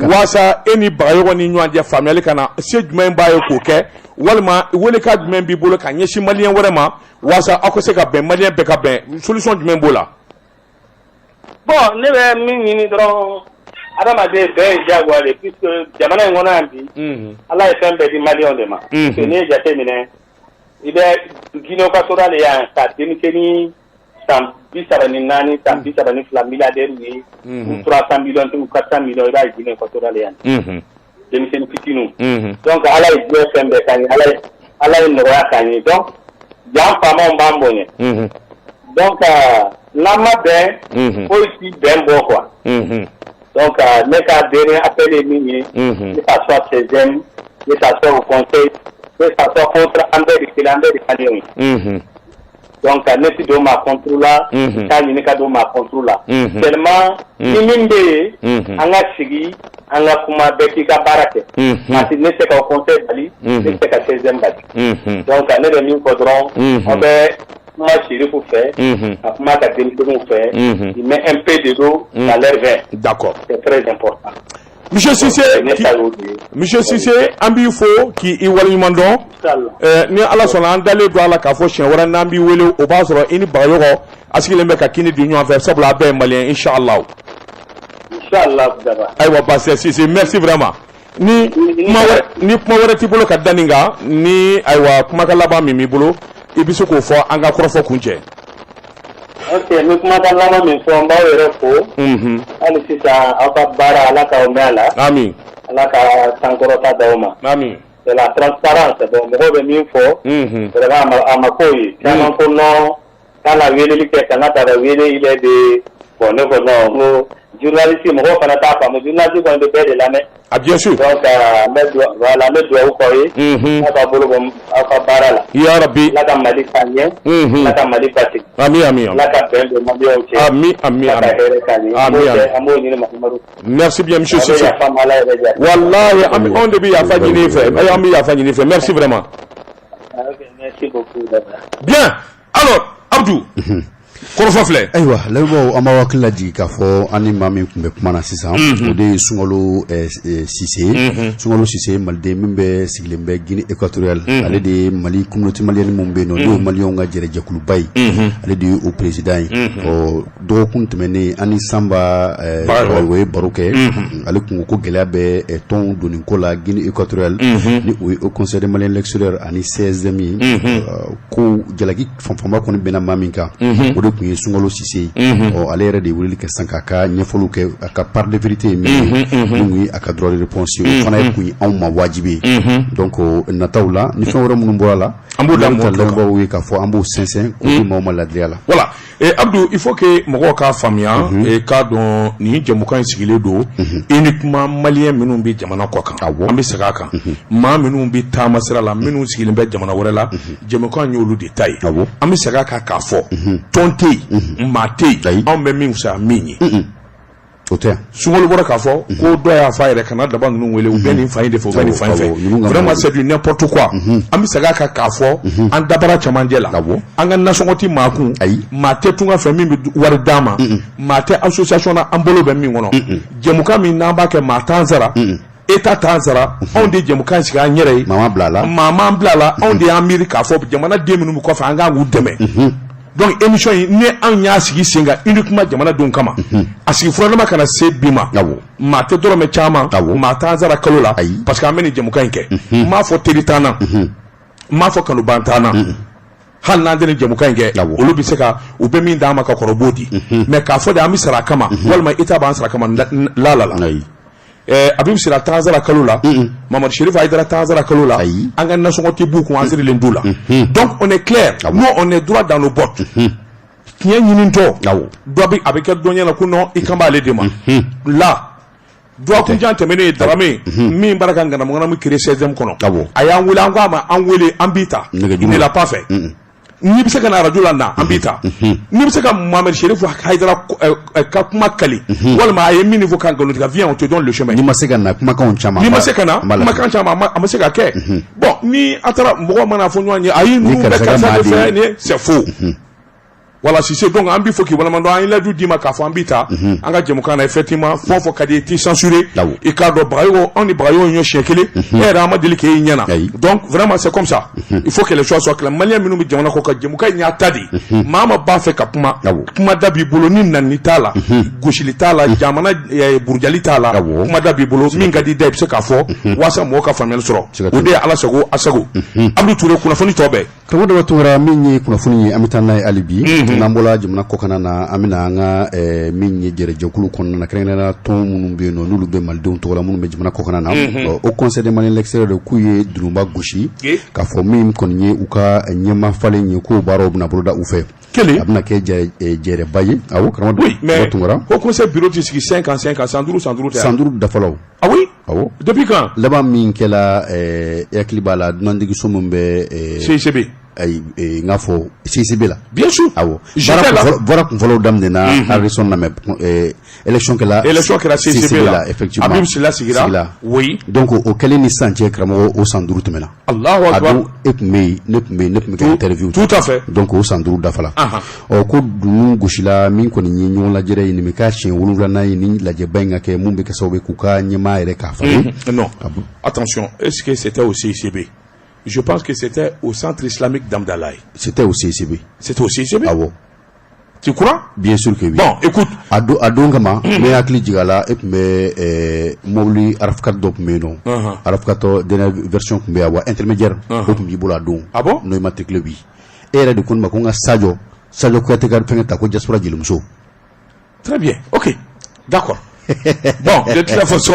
wasa eni bayo ni nyanja family kana se djumem bayo ko ke walma wole ka djumem bi bolo ka nyeshi malien werema wasa akose ka ben malien be ka ben solution djumem bola bon ne be mi ni dron adama de be jagwale puisque jamana ngona ambi Allah est sembe di malien de ma que ne jate mine ibe gino ka sora le ya ta denikeni tam bisarani nani tam bisarani fla milliardaire ni 300 millions ou 400 millions ida Guinée équatoriale yan demisen fitinu donc ala est bien sembe kani ala est noya kani donc jam fama mbambonye donc lama ben aussi ben bon quoi donc ne ka dernier appel est mini que ça soit 16e que ça soit au conseil que ça soit contre André de Kanyoni. Donc, neti do ma contrôle là, quand il do ma contrôle là. Tellement, niminde, anga sigi, anga kuma beki ka barake. Parce que ne se ka conseil bali, ne se ka 16e bali. Donc, ne de min kodron, on va moi chéri pour faire, kuma ka demi pour faire, il met un peu de l'eau dans l'air vert. D'accord. C'est très important. Monsieur Sissé, ambifo qui iwali mando ni ala sona andale do ala ka fo chen wara nambi wele o ba soro ini bayogo askile me ka kini du nyon faire sabla be malien inshallah daba aywa basse Sissé merci vraiment ni kuma wara ti bolo ka daninga ni aywa kuma ka laba mi bolo ibisu ko fo anga krofo kunje. Ok, nous commençons à me faire un peu allez, c'est ça, on va barrer à la caomela. Amin. À la sankorota dauma. Amin. C'est la transparence. Bon, me revenir fort. C'est à ma couille. Quand la ville est quand la ville il est de bon, non, journaliste, me reprend ta femme, journaliste quand de perdre la main. Ah bien sûr. Donc voilà, me doit vous croire. On va bolo on va barrer là. Ya Rabbi. La dame Malik Kanye. La dame Malik Patrick. Amin. La capelle de Mabio. Amin. Merci bien monsieur Sissé. Wallahi on debi ya fanyini fe. Ayami ya fanyini fe. Merci vraiment. Merci beaucoup. Bien. Alors, Abdou. Korofa filɛ ayiwa lamɛnbaaw an b'a hakili lajigi k'a fɔ an ni maa min tun bɛ kuma na sisan o de ye Sunkalo Sise Sunkalo Sise maliden min bɛ sigilen bɛ Guinée équatoriale ale de ye Mali communauté malienne min bɛ yen nɔ n'o ye maliyɛnw ka jɛrɛjɛkuluba ye ale de ye o président ye dɔgɔkun tɛmɛnen an ni Sanba o ye baro kɛ ale kun ko gɛlɛya bɛ tɔn donni ko la Guinée équatoriale ni o ye au conseil des Maliens l'extérieur ani 16e ye ko jalaki fanfanba kɔni bɛnna maa min kan o de kun ye Sunkalo Sise ale yɛrɛ de weleli kɛ san k'a ka ɲɛfɔliw kɛ a ka part de vérité min ye a ka droit de réponse o fana ye kun ye anw ma wajibi ye donc nataw la ni fɛn wɛrɛ minnu bɔra la an b'o da lamɛnbaaw ye k'a fɔ an b'o sɛnsɛn k'o di maaw ma ladiriya la voilà Abdou il faut que mɔgɔw k'a faamuya k'a dɔn nin jɛmukan in sigilen don uniquement maliyɛn minnu bɛ jamana kɔ kan an bɛ segin a kan maa minnu bɛ taama sira la minnu sigilen bɛ jamana wɛrɛ la jɛmukan y'olu de ta ye an bɛ segin a kan k'a fɔ tɔn tɛ yen maa tɛ yen anw bɛ min fisaya min ye o tɛ Sunkalo bɔra k'a fɔ ko dɔ y'a fɔ a yɛrɛ kana daba ninnu wele u bɛ nin fa in de fɛ u bɛ nin fa in fɛ vraiment c'est du n'importe quoi an bɛ segin a kan k'a fɔ an dabara cɛmancɛ la an ka nasɔngɔ tɛ maa kun maa tɛ tunga fɛ min bɛ wari d'a ma maa tɛ association na an bolo bɛ min kɔnɔ jɛmukan min n'an b'a kɛ maa t'an sara État t'an sara anw de jɛmukan sigi an yɛrɛ ye maa m'an bila la anw de y'an miiri k'a fɔ jamana den minnu bɛ kɔfɛ an k'an k'u dɛmɛ donc émission yi ni an y'a sigi sen kan uniquement jamanadenw kama a sigi furanama kana se bi ma maa tɛ dɔrɔmɛ caman maa t'an sara kalo la parce que an bɛ nin jɛmukan in kɛ n m'a fɔ teri t'an na n m'a fɔ kanuban t'an na hali n'an tɛ nin jɛmukan in kɛ olu bɛ se ka u bɛ min d'an ma ka kɔrɔ b'o di mais k'a fɔ de an bɛ sara a kama walima État b'an sara kama la Abib Sira Tanzara kalo la Mamad Sherif Aïdara Tanzara kalo la an ka nasɔngɔ tɛ b'u kun an sirilen d'u la donc on est clair nous on est droit dans nos bottes tiɲɛ ɲinitɔ dɔ bɛ a bɛ kɛ dɔn ɲɛna ko non i kan b'ale de ma la dɔgɔkunjan tɛmɛnen ye Darame min b'a ka ŋanamu créé 16e kɔnɔ a y'an wele an ko a ma an wele an b'i ta ne l'a pas fait n'i bɛ se ka na radio la na an b'i ta n'i bɛ se ka Mamad Sherif Aïdara ka kuma kali walima a ye min fɔ ka nkalon tigɛ viens on te donne le chemin n'i ma se ka na kumakan caman n'i ma se ka na kumakan caman a ma se ka kɛ bon ni an taara mɔgɔw mana fɔ ɲɔgɔn ye ayi ninnu bɛ karisa de fɛ nin c'est faux voilà si c'est donc an b'i fɔ k'i waleɲuman an ye ladu d'i ma k'a fɔ an b'i ta an ka jɛmukan na effectivement fɛn o fɛn ka di i t'i censuré i k'a dɔn Bagayogo anw ni Bagayogo ye siɲɛ kelen e yɛrɛ an ma deli k'e ɲɛna donc vraiment c'est comme ça il faut que les choses soient claires maliyɛn minnu bɛ jamana kɔ kan jɛmukan in y'a ta de maa ma b'a fɛ ka kuma da b'i bolo ni nani t'a la gosili t'a la jamana burujali t'a la kuma da b'i bolo min ka di da i bɛ se k'a fɔ walasa mɔgɔw ka faamuyali sɔrɔ o de ye Ala sago a sago Abdou Touré kunnafoni tɔ bɛɛ karamɔgɔ dɔ tun min ye kunnafoni ye an bɛ taa n'a ye hali bi n'an bɔra jamana kɔkan na an bɛna an ka min ye jɛrɛjɛkulu kɔnɔna na kɛrɛnkɛrɛnnenya tɔn minnu bɛ yen nɔ n'olu bɛ malidenw tɔgɔ la minnu bɛ jamana kɔkan na au conseil des Maliens l'extérieur de k'u ye dununba gosi k'a fɔ min kɔni ye u ka ɲɛma falen ye k'o baaraw bɛna boloda u fɛ a bɛna kɛ jɛrɛba ye awɔ karamɔgɔ dɔ tun kɔra au conseil bureau tɛ sigi 5 ans 5 ans san 5 dafalaw ah oui awɔ depuis quand laban min kɛla hakili b'a la dunandigiso min bɛ CICB n k'a fɔ CICB la bien sûr awɔ baara kunfɔlɔw daminɛna Harrison na mais élection kɛra CICB la effectivement Abib Sila sigira oui donc o kɛlen ni sisan cɛ karamɔgɔ o san 5 tɛmɛna Allahu Akbar e tun bɛ yen ne tun bɛ yen ne tun bɛ kɛ interview tout à fait donc o san 5 dafala ko dunun gosila min kɔni ye ɲɔgɔn lajɛrɛ ye nin bɛ k'a siɲɛ 7nan ye ni lajɛba in ka kɛ mun bɛ kɛ sababu ye k'u ka ɲɛmaa yɛrɛ k'a falen non attention est-ce que c'était au CICB? Je pense que c'était au centre islamique d'Amdalaï. C'était au CICB. C'était au CICB? Ah bon. Tu crois? Bien sûr que oui. Bon, écoute. A don kama, mais hakili jigala et mais mobili Arafkat dɔ tun bɛ yen nɔ. Arafkat dernière version tun bɛ yan wa intermédiaire o tun b'i bolo a don. Ah bon? N'o ma tɛkile bi. E yɛrɛ de ko ne ma ko n ka Sadio Kuyate ka fɛngɛ ta ko diaspora jelimuso. Très bien. OK. D'accord. Bon, de toute façon.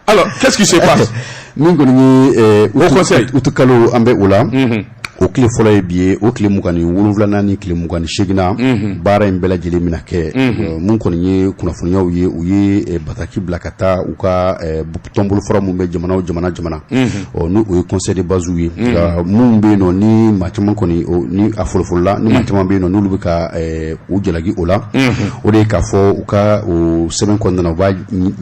Alors, qu'est-ce qui se passe? Min kɔni ye au conseil utu kalo an bɛ o la o tile fɔlɔ ye bi ye o tile 27 ni tile 28 baara in bɛɛ lajɛlen bɛna kɛ mun kɔni ye kunnafoniyaw ye u ye bataki bila ka taa u ka tɔnbolo fɔra mun bɛ jamana ni o ye conseil de base ye mun bɛ yen nɔ ni maa caman kɔni ni a fɔlɔfɔlɔla ni maa caman bɛ yen nɔ n'olu bɛ ka u jalaki o la o de ye k'a fɔ u ka o sɛbɛn kɔnɔna na u b'a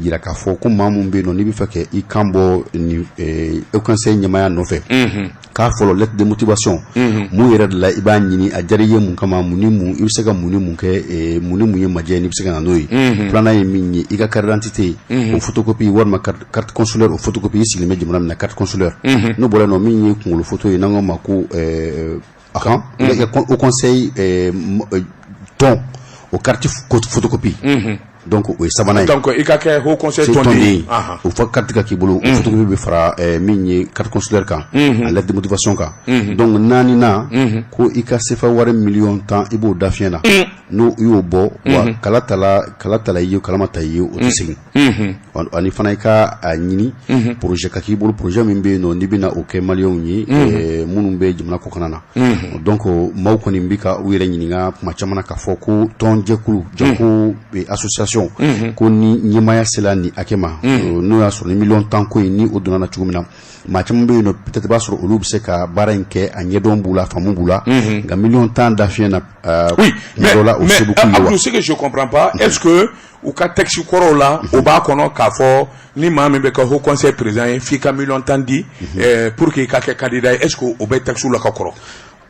yira k'a fɔ ko maa mun bɛ yen nɔ n'i bɛ fɛ ka i kan bɔ ni au conseil ɲɛmaaya nɔfɛ k'a fɔlɔ lettre de motivation mun yɛrɛ de la i b'a ɲini a diyara i ye mun kama mun ni mun i bɛ se ka mun ni mun kɛ mun ni mun ye majɛ n'i bɛ se ka na n'o ye filanan ye min ye i ka carte d'identité o photocopie walima carte consulaire o photocopie i sigilen bɛ jamana min na carte consulaire n'o bɔra yen nɔ min ye kunkolo photo ye n'an ko ma ko au conseil ton o carte photocopie donc o sabana donc i ka kɛ haut conseil tondi o fa carte ka k'i bolo o photocopie bɛ fara min ye carte consulaire kan a lettre de motivation kan donc naani na ko i ka sefa wari miliyɔn 10 i b'o da fiɲɛ na n'o i y'o bɔ wa kala tala i ye kalama ta i ye o tɛ segin ani fana i ka a ɲini projet ka k'i bolo projet min bɛ yen nɔ n'i bɛna o kɛ maliyɛnw ye minnu bɛ jamana kɔkan na donc maaw kɔni bɛ ka u yɛrɛ ɲininka kuma caman na k'a fɔ ko tɔnjɛkulu jɛko association ko ni ɲɛmaya sela ni hakɛ ma n'o y'a sɔrɔ ni miliyɔn 10 ko in ni o donna na cogo min na maa caman bɛ yen nɔ peut-être b'a sɔrɔ olu bɛ se ka baara in kɛ a ɲɛdɔn b'u la faamu b'u la nka miliyɔn 10 da fiɲɛ na oui mais Abdou, ce que je comprends pas est-ce que u ka texte kɔrɔw la o b'a kɔnɔ k'a fɔ ni maa min bɛ kɛ haut conseil président ye f'i ka miliyɔn 10 di pour que i ka kɛ candidat ye est-ce que o bɛ texte la ka kɔrɔ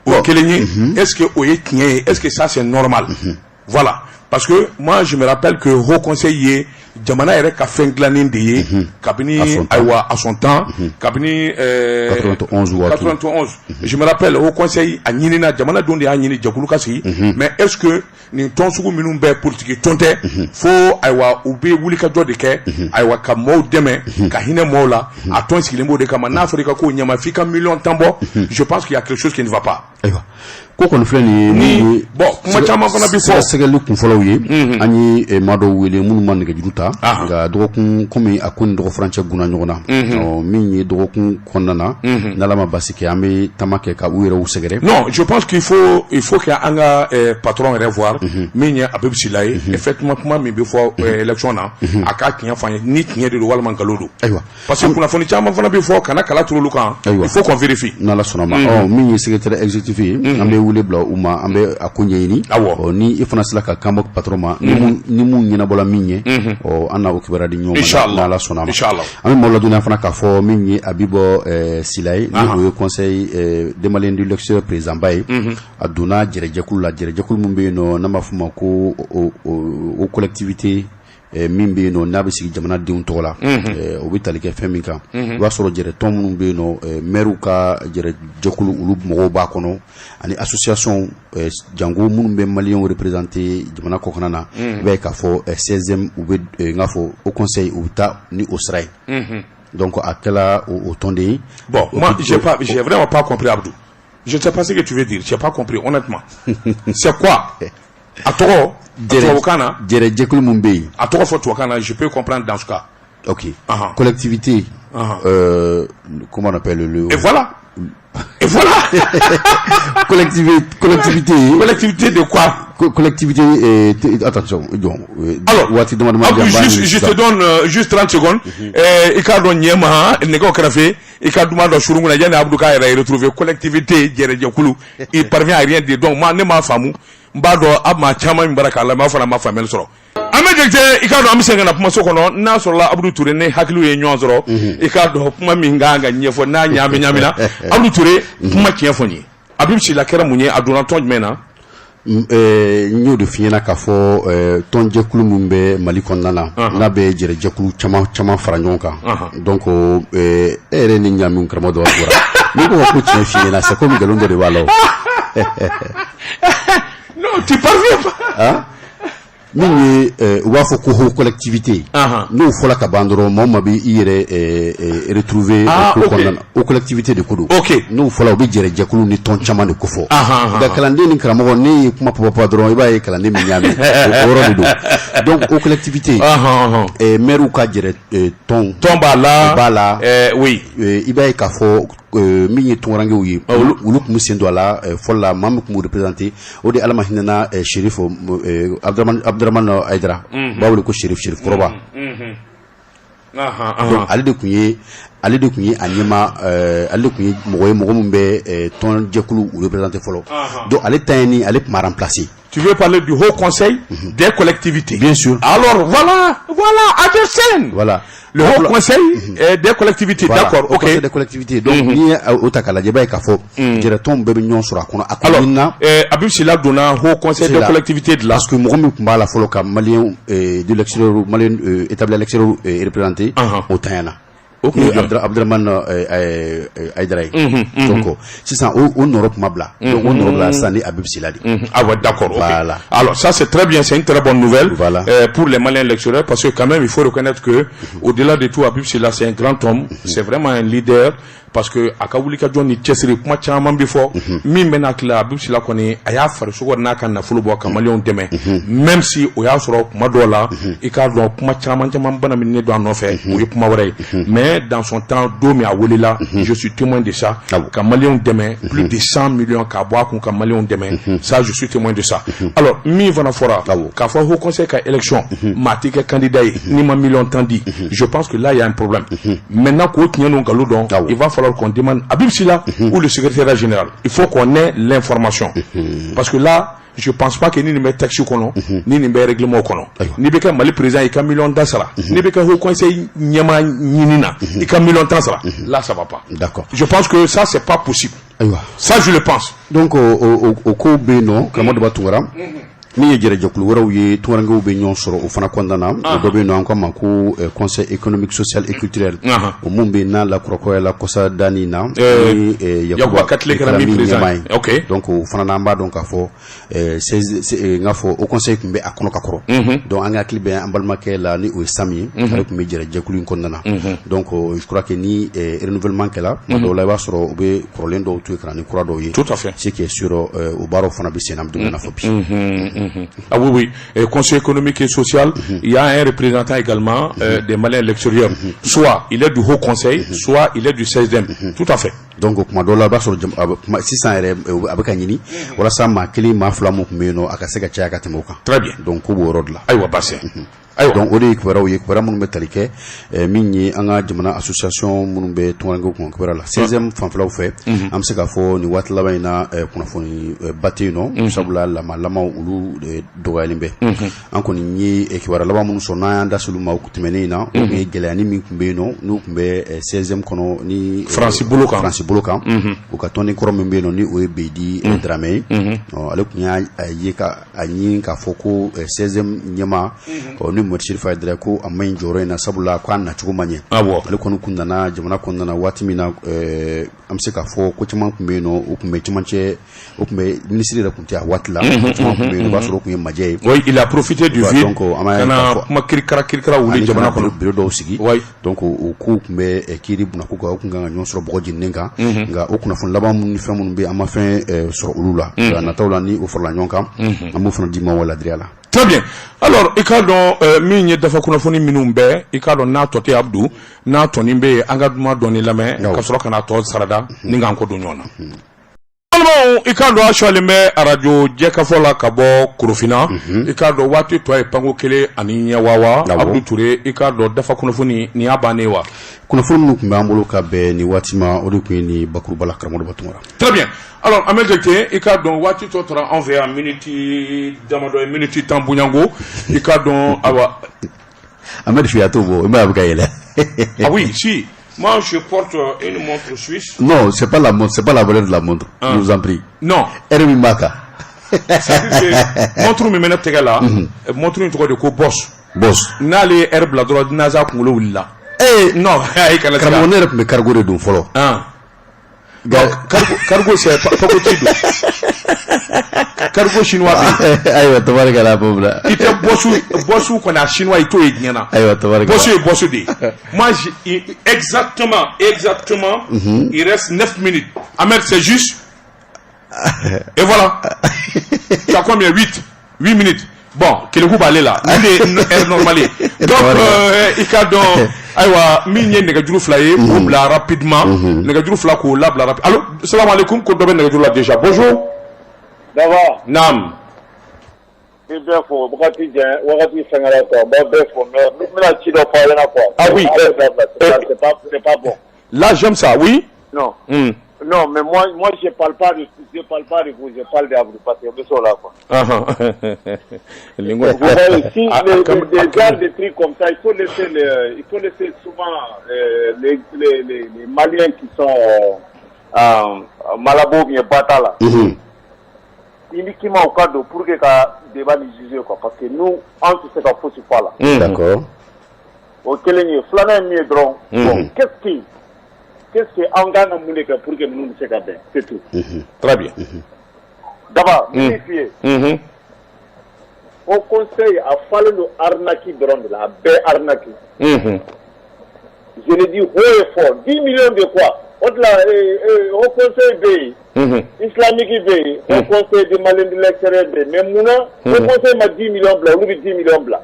o kelen ye est-ce que o ye tiɲɛ ye est-ce que ça c'est normal voilà parce que moi je me rappelle que haut conseil ye jamana yɛrɛ ka fɛn dilannen de ye kabini ayiwa à son temps kabini 91 je me rappelle haut conseil a ɲinina jamana don de y'a ɲini jɛkulu ka sigi mais est-ce que nin tɔn sugu minnu bɛ politique tɔn tɛ fo ayiwa u bɛ wulikajɔ de kɛ ayiwa ka maaw dɛmɛ ka hinɛ maaw la a tɔn sigilen b'o de kama n'a fɔra i ka k'o ɲɛma f'i ka miliyɔn 10 bɔ je pense qu'il y a quelque chose qui ne va pas ayiwa ko kɔni filɛ nin ye bon kuma caman fana bɛ fɔ sɛgɛsɛgɛli kunfɔlɔw ye an ye maa dɔw wele minnu ma nɛgɛjuru ta nka dɔgɔkun komi a ko ni dɔgɔ furancɛ gunna ɲɔgɔn na min ye dɔgɔkun kɔnɔna na n'ala ma basi kɛ an bɛ taama kɛ ka u yɛrɛw sɛgɛrɛ non je pense qu'il faut que an ka patron yɛrɛ voir min ye Abibu Sila ye effectivement kuma min bɛ fɔ élection na a k'a tiɲɛ fɔ an ye ni tiɲɛ de don walima nkalon don ayiwa parce que kunnafoni caman fana bɛ fɔ kana kala turu olu kan il faut qu'on vérifie n'ala sɔnna ma min ye secrétaire exécutif ye an bɛ wele bila u ma an bɛ a ko ɲɛɲini ni i fana sera ka kan bɔ patron ma ni mun ɲɛnabɔla min ye an na o kibaruya di ɲɔgɔn ma n'ala sɔnna ma an bɛ maaw ladɔnniya fana k'a fɔ min ye Abibu Sila ye ni o ye conseil des Maliens du l'extérieur président ba ye a donna jɛrɛjɛkulu la jɛrɛjɛkulu min bɛ yen nɔ n'an b'a fɔ ma ko o collectivité min bɛ yen nɔ n'a bɛ sigi jamanadenw tɔgɔ la o bɛ tali kɛ fɛn min kan i b'a sɔrɔ jɛrɛtɔn minnu bɛ yen nɔ maires ka jɛrɛjɛkulu olu mɔgɔw b'a kɔnɔ ani association jango minnu bɛ maliyɛnw représenter jamana kɔkan na i b'a ye k'a fɔ 16e u bɛ n k'a fɔ au conseil u bɛ taa ni o sira ye donc a kɛla o tɔn de ye bon moi j'ai vraiment pas compris Abdou je ne sais pas ce que tu veux dire j'ai pas compris honnêtement c'est quoi a tɔgɔ tubabukan na jɛrɛjɛkulu min bɛ yen a tɔgɔ fɔ tubabukan na je peux comprendre dans ce cas ok collectivité comment on appelle le et voilà collectivité de quoi collectivité attention alors je te donne juste 30 secondes i ka dɔn ɲɛma nɛgɛw kɛrɛfɛ i ka duman dɔ surungu na yanni Abdou k'a yɛrɛ retrouver collectivité jɛrɛjɛkulu il parvient à rien dire donc moi ne m'a faamu n b'a dɔn a maa caman min bara k'a la m'a fana ma faamuyali sɔrɔ an bɛ jɛkitɛ i k'a dɔn an bɛ segin ka na kumaso kɔnɔ n'a sɔrɔla Abdou Touré ne hakiliw ye ɲɔgɔn sɔrɔ i k'a dɔn kuma min kan ka ɲɛfɔ n'a ɲaamina Abdou Touré kuma tiɲɛ fɔ n ye Abibu Sila kɛra mun ye a donna tɔn jumɛn na n y'o de f'i ɲɛna k'a fɔ tɔnjɛkulu min bɛ Mali kɔnɔna na n'a bɛ jɛrɛjɛkulu caman fara ɲɔgɔn kan donc e yɛrɛ ni ɲaami karamɔgɔ dɔ bɔra n'i ko ko tiɲɛ f'i ɲɛna c'est comme nkalon dɔ de b'a la non tu parviens pas min ye u b'a fɔ ko haut collectivité n'o fɔla ka ban dɔrɔn maa o maa bɛ i yɛrɛ retrouver ko kɔnɔna na o collectivité de ko don n'o fɔla u bɛ jɛrɛjɛkulu ni tɔn caman de ko fɔ nka kalanden ni karamɔgɔ ne ye kuma papa dɔrɔn i b'a ye kalanden min ɲaami o yɔrɔ de don donc o collectivité maires ka tɔn b'a la oui i b'a ye k'a fɔ min ye tɔnrangew ye olu tun bɛ sen don a la fɔlɔ la maa min tun b'u représenter o de Ala ma hinɛna Shérif Abdramane Aidara b'a wele ko Shérif Kɔrɔba donc ale de tun ye ale de kun ye a ɲɛma ale de kun ye mɔgɔ min bɛ tɔn jɛkulu u représenter fɔlɔ donc ale ta ye ni ale tun ma remplacer. Tu veux parler du Haut Conseil des collectivités? Bien sûr. Alors voilà, Adelsen. Voilà. Le Haut Conseil des collectivités, voilà. D'accord, ok. Conseil des collectivités. Donc, ni au takala jeba ka fo, directeur bebe nyon sur akona akomina. Alors, Abib Sila donna Haut Conseil des collectivités de là. Parce que mo mi kumba la folo ka malien de l'extérieur, malien établi à l'extérieur représenté au Tayana. Abdelrahman Aïdaraï. Donc, c'est ça, on Europe Mabla. Donc, on Europe la Sani Abib Siladi. Ah ouais, d'accord. Voilà. Alors, ça, c'est très bien, c'est une très bonne nouvelle voilà. Pour les Maliens lecteurs, parce que quand même, il faut reconnaître que, au-delà de tout, Abib Sila, c'est un grand homme, c'est vraiment un leader. Parce que akawuli ka joni chesiri kuma chaman before mi mena kila Abib Sila koni aya farso na kan na fulubo kamalion deme même si o ya soro kuma dola i ka don kuma chaman bana min ne do anofe o yi kuma wore mais dans son temps do mi awuli la je suis témoin de ça kamalion deme plus de 100 millions ka bo akun kamalion deme ça je suis témoin de ça alors mi vana fora ka fa Haut Conseil ka élection mati ke candidat ni ma million tandi je pense que là il y a un problème maintenant ko tienu ngalo don il va falloir qu'on demande à Abib Sila ou le secrétaire général. Il faut qu'on ait l'information. Parce que là, je ne pense pas que ni ne met texte kono, ni ne met règlement kono. Ni beka mali président, il y a million d'asara. Ni beka Haut Conseil, nyama nyinina, il y a million d'asara. Là, ça va pas. D'accord. Je pense que ça, c'est pas possible. Ça, je le pense. Donc, au Kobe, non, comme on doit tout voir. Ni ye jere jokulu waraw ye tuwarangew be ñon soro o fana kondana o do be no encore manko conseil économique social et culturel o mumbe na la krokoya la kosa dani na ni yakuba katle kana mi président OK donc o fana na mba donc afo c'est ngafo au conseil kumbe akono kakoro donc anga klibe ambalma ke la ni o sami avec me jere jokulu kondana donc je crois que ni renouvellement que là do la ba soro o be problème do tout écran ni kura do ye tout à fait c'est qui est sur au baro fana be senam de na fopi. Ah oui, oui. Conseil économique et social, il y a un représentant également des Maliens l'extérieur. Soit il est du Haut Conseil, soit il est du 16e. Tout à fait. Donc, kuma dola ba sur 600 abaka nyini wala sa ma kili ma flamu kumeno akaseka cha akatemoka. Très bien. Donc kubo road la. Aywa basse. Donc odi kwara mun metalike minni anga jamana association mun be tuwango ko kwara la 16e fanflaw fe am se ka fo ni wat labayna kuna fo ni batino sabula la malama ulu dogalimbe an ko ni e kwara laba mun sonna anda sulu ma ko timenina o be gelani min kumbe no no kumbe 16e kono ni France Bolokan ko ka toni koro min be no ni o e bedi drame ale kunya yeka anyi ka foko 16e nyama ni Mourchid Faidre ko amma njoro na sabula ko na chugumanye ale kono kunna jamana kunna wati mina am se ka fo ko timan kumbe no o kumbe timanche o kumbe ministre da kuntia watla timan kumbe no basoro kunye maje oui il a profité du vide donc ma kirkara wuli jamana kono bureau do sigi donc o ku kumbe kiri buna ko ko kunga nyon soro bogo jinnenga nga o kuna fon laba mun fe mun be ama fin soro ulula na tawla ni o forla nyonka amu fon di ma wala driala. Très bien. Alors, ikado minye dafa kuna foni minumbe, ikado na tote Abdou, na tonimbe engaduma doni lame, kasoro kana to sarada, ninga anko dunyona. Bon, ikado ashwalime radio jeka fola kabo kurufina, ikado watu to e pango kele aninya wawa, Abdou Touré, ikado dafa kuna foni ni abanewa. Kuna foni nukumbe ambolo kabe ni watima odukwe ni bakuru bala karamodo batumara. Très bien. Alors, Amel Jekte, il y a donc Wati Totra envers Miniti Damado et Miniti Tambunyango, il y a donc Amel Fiatobo, ah oui, si. Moi, je porte une montre suisse. Non, c'est pas la montre, c'est pas la valeur de la montre. Je vous en prie. Non. Erwin Maka. Montre me mena tegala, montre une droite de co boss. Boss. Nale herbe la droite naza kulo willa. Eh, non, ay kala. Caramoner me cargo de dum follow. Cargo c'est pas possible. Cargo chinois. Aywa tabaraka la pobla. Ite bossu qu'on a chinois ito egnana. Aywa tabaraka. Bossu de. Moi exactement, il reste 9 minutes. Ahmed c'est juste. Et voilà. Tu as combien 8 minutes. Bon, quel coup aller là. Il est normal. Donc ikado aywa minye negajuru flaye ko bla rapidement negajuru fla ko la bla rapide. Allô, salam alaikum ko dobe negajuru la déjà. Bonjour. D'abord. Nam. Il bien faut wakati sangara ko ba be faut mais la chido fa yana quoi. Ah oui. C'est pas bon. Là, j'aime ça, oui. Non. Non, mais moi, je parle pas de vous, je parle d'Abdou parce que vous là, quoi. Vous voyez, si les gens des trucs comme ça, il faut laisser souvent les Maliens qui sont Malabo bien Bata là. Uniquement au cas de pour que le débat nous juge, quoi. Parce que nous, on ne sait pas ce pas là. D'accord. Au Kélé, Flanin mieux drôle. Bon, qu'est-ce qu'on gagne pour que nous nous sécurions? C'est tout. Très bien. D'abord, vérifier. Au conseil, a fallu nous arnaquer de la baie arnaquer. Je le dis haut et fort. 10 millions de quoi? Au conseil B, islamique B, au conseil de Malien de l'extérieur B. Mais Mouna, au conseil m'a 10 millions blancs, ou 10 millions blancs.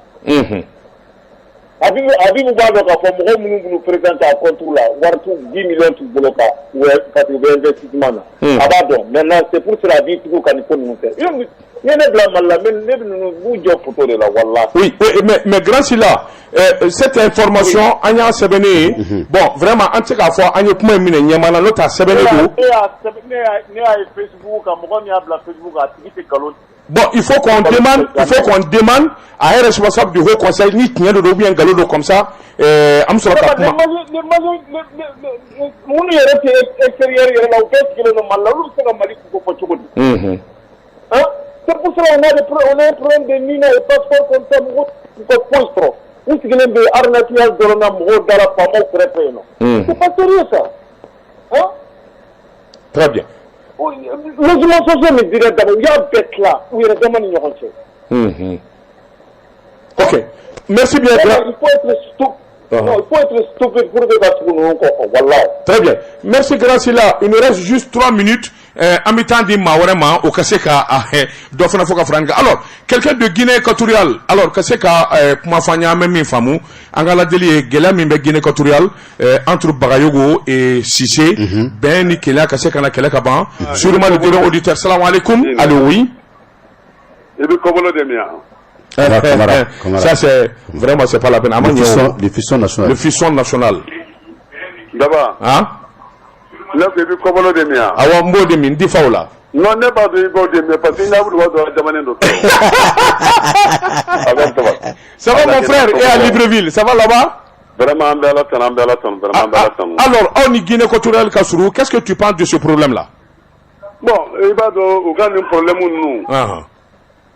Habibou Bado ka fɔ mɔgɔ minnu bunu président a contre la wari 10 millions tu bolo ka parce que bɛ investissement na a b'a dɔn maintenant c'est pour cela bi tugu ka nin ko ninnu kɛ ni ne bila Mali la ne bɛ ninnu b'u jɔ photo de la walahi. Oui, mais grand Sila, cette information an y'a sɛbɛnnen bon vraiment an tɛ se k'a fɔ an ye kuma in minɛ ɲɛma na n'o t'a sɛbɛnnen don. ne y'a ye Facebook kan mɔgɔ min y'a bila Facebook a tigi tɛ nkalon. Bon, il faut qu'on demande à un responsable du Haut Conseil, ni qui de bien galop comme ça, Amsora Kapuma. C'est pour cela qu'on a un problème de mine et passeport comme ça, pour poste. Où est-ce qu'il y a des arnaqueurs de l'homme, dans la femme, très peu. C'est pas sérieux ça. Hein? Très bien. Les gens sociaux me diraient d'abord, il y a un bête là, où il y a des gens. Ok. Merci bien. Il faut être stupide. Il faut être stupide pour que nous voilà. Très bien. Merci Gracila. Il nous reste juste 3 minutes. En mi-temps dit Mawarema au Kaseka Dofana Foka Franga. Alors, quelqu'un de Guinée équatoriale. Alors, Kaseka Kumafanya Memi Famou. Angala Deli Gelami Guinée équatoriale entre Bagayogo et Sissé. Ben Nikela Kaseka na Keleka Ban. Sûrement le bureau auditeur. Salam alaikum. Allô, oui. Et puis, comment le démia? Ça c'est vraiment c'est pas la peine. Le fisson national. Le fisson national. D'abord. Hein? Là c'est du comment le démia. Awa mbo de min di faula. Non n'est pas de go de mais parce qu'il n'a pas de demander d'autre. Ça va mon frère et à Libreville, ça va là-bas? Vraiment bella tan vraiment bella tan. Alors, on y Guinée équatoriale Kassourou, qu'est-ce que tu penses de ce problème là? Bon, il va au grand problème nous.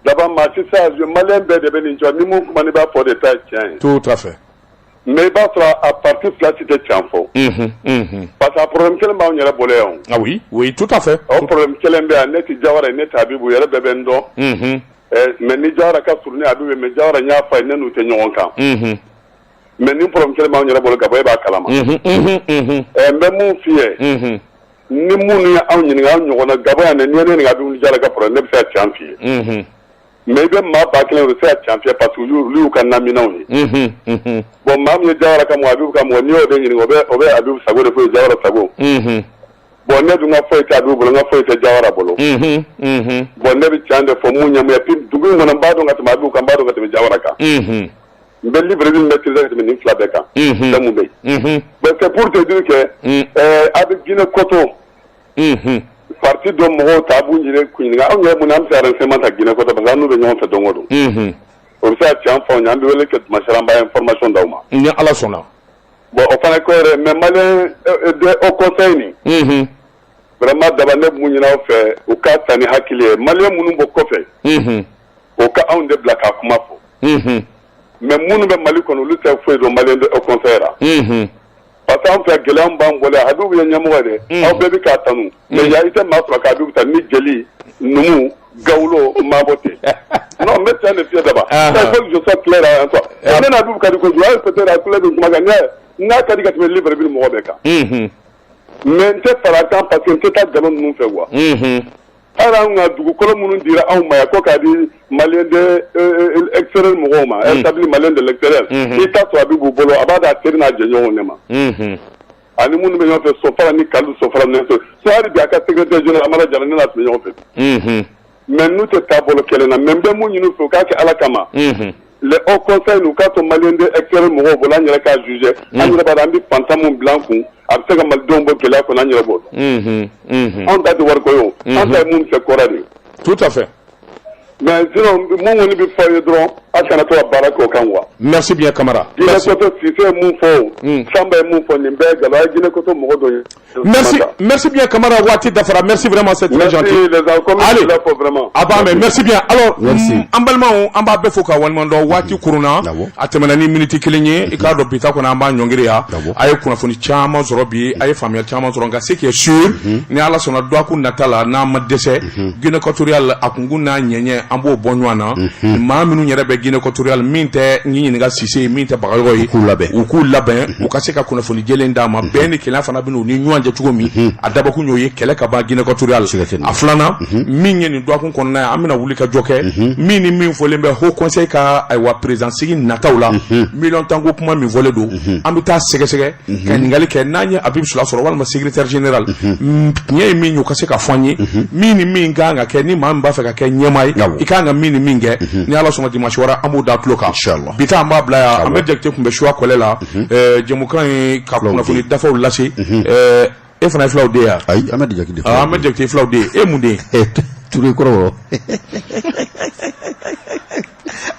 D'abord, je malin de Beninja, ni mon maniba pour des tailles. Tout à fait. Mais il va à partir de la cité de Chanfo. Parce que le problème que l'on a bolé. Ah oui, oui, tout à fait. Le problème que l'on a net Jawara net Abibou, il y a bebendo. Mais ni Jawara ka tourner Abibou, mais Jawara n'y a pas une nous tenions en camp. Mais ni problème que l'on a bolé Kaboeba Kalama. Même mon fille. Ni mon ya on a Gabaya et ni Abibou Jalaka pour un nebsa champion. Mais bien ma bakle reçu champion parce que lui kan na minawni bon mam ye jawara kam wabi kam woni o de ni obe abi sago de fo jawara sago bon ne du nga fo ta du nga fo ta jawara bolo bon ne bi chande fo mu nyam ya pin dugu ngona mbado ngata ma du kam mbado ngata jawara ka mbel libre din metti zaka min flabe ka damu be parce que pour te dire que avec Guinée Koto parti do mo tabu njire kuninga on ye munam sa renseignement ta Guinée Koto banga no be nyon fa dongodo o sa tian fo nyam be wele ke masharamba information dawma ni ala sona bon o fana ko mais malin de au conseil ni vraiment daba ne munyina o fe o ka tani hakile malin munu bo ko fe o ka on de blaka kuma fo mais munu be mali kono lu te fo do malin de au conseil ra parce qu'on fait gɛlɛya b'an bolo yan Habibu ye ɲɛmɔgɔ de aw bɛɛ bɛ k'a tanu mais ya ite maa sɔrɔ k'a Habibu ta ni jeli numu gawulo mabɔ ten non n bɛ tiɲɛ de fiyɛ daba il faut que je sois clair en toi ne na Habibu ka di kojugu hali peut-être a kulɛ bɛ kuma kan n'a ka di ka tɛmɛ Libreville mɔgɔ bɛɛ kan mais n tɛ fara a kan parce que n tɛ taa galon ninnu fɛ quoi hali an ka dugukolo minnu dira anw ma yan ko k'a di malien de extérieur mɔgɔw ma établi malien de l'extérieur i t'a sɔrɔ a bɛ k'u bolo a b'a d'a teri n'a jɛɲɔgɔnw de ma ani minnu bɛ ɲɔgɔn fɛ Sofara ni Kalilu Sofara ninnu so hali bi a ka secrétaire général Amara Jara ne n'a tun bɛ ɲɔgɔn fɛ mais n'u tɛ taabolo kelen na mais n bɛ mun ɲini u fɛ u k'a kɛ Ala kama le haut conseil nous quand on malien de extérieur mo vola nyere ka juger an yɛrɛ ba ambi pantamon blanc kun a bɛ se ka malidenw bɔ gɛlɛya kɔnɔ an yɛrɛ b'o dɔn an ta tɛ wari ko ye o an ta ye mun fɛ kɔrɔ de tout à fait mais sinon mun kɔni bɛ fɔ ye dɔrɔn a kana to ka baara kɛ o kan quoi merci bien Camara Guinée Koto Cissé ye mun fɔ o Samba ye mun fɔ nin bɛɛ gɛlɛya ye Guinée Koto mɔgɔ dɔ ye merci bien Camara waati dafara merci vraiment c'est très gentil allez vraiment ah bah mais merci bien alors an balimaw an b'a bɛɛ fo ka waliɲuman dɔn waati kurunna a tɛmɛna ni minute kelen ye i k'a dɔn bi ta kɔnɔ an b'a ɲɔngiri yan a ye kunnafoni caman sɔrɔ bi a ye faamuyali caman sɔrɔ nka ce qui est sûr ni Ala sɔnna duwaku nata la n'a ma dɛsɛ Guinée équatoriale a kunkun n'a ɲɛɲɛ an b'o bɔ ɲɔgɔn na maa minnu yɛrɛ bɛ Guinée équatoriale min tɛ n ɲininka Cissé min tɛ Bagayɔgɔ ye u k'u labɛn u ka se ka kunnafoni jɛlen d'a ma bɛn ni kelenya fana bɛna u ni ɲɔgɔn cɛ cogo min a dabɔkun y'o ye kɛlɛ ka ban Guinée équatoriale a filanan min ye nin duwakun kɔnɔna ye an bɛna wuli ka jɔ kɛ min ni min fɔlen bɛ haut conseil ka ayiwa président sigi nataw la million tanko kuma min fɔlen don an bɛ taa sɛgɛsɛgɛ ka ɲininkali kɛ n'an ye Habib Sula sɔrɔ walima secrétaire général tiɲɛ ye min ye o ka se ka fɔ an ye min ni min kan ka kɛ ni maa min b'a fɛ ka kɛ ɲɛmaa ye i kan ka min ni min kɛ ni Ala sɔnna dimanche wɛrɛ an b'o da tulo kan bi ta an b'a bila yan Ahmed Jakite tun bɛ choix kɔlɛ la jɛmukan ye ka kunnafoni dafɛw lase e fana ye filaw den yan ayi Ahmed Jakite Ahmed Jakite filaw den e mun den Touré kɔrɔ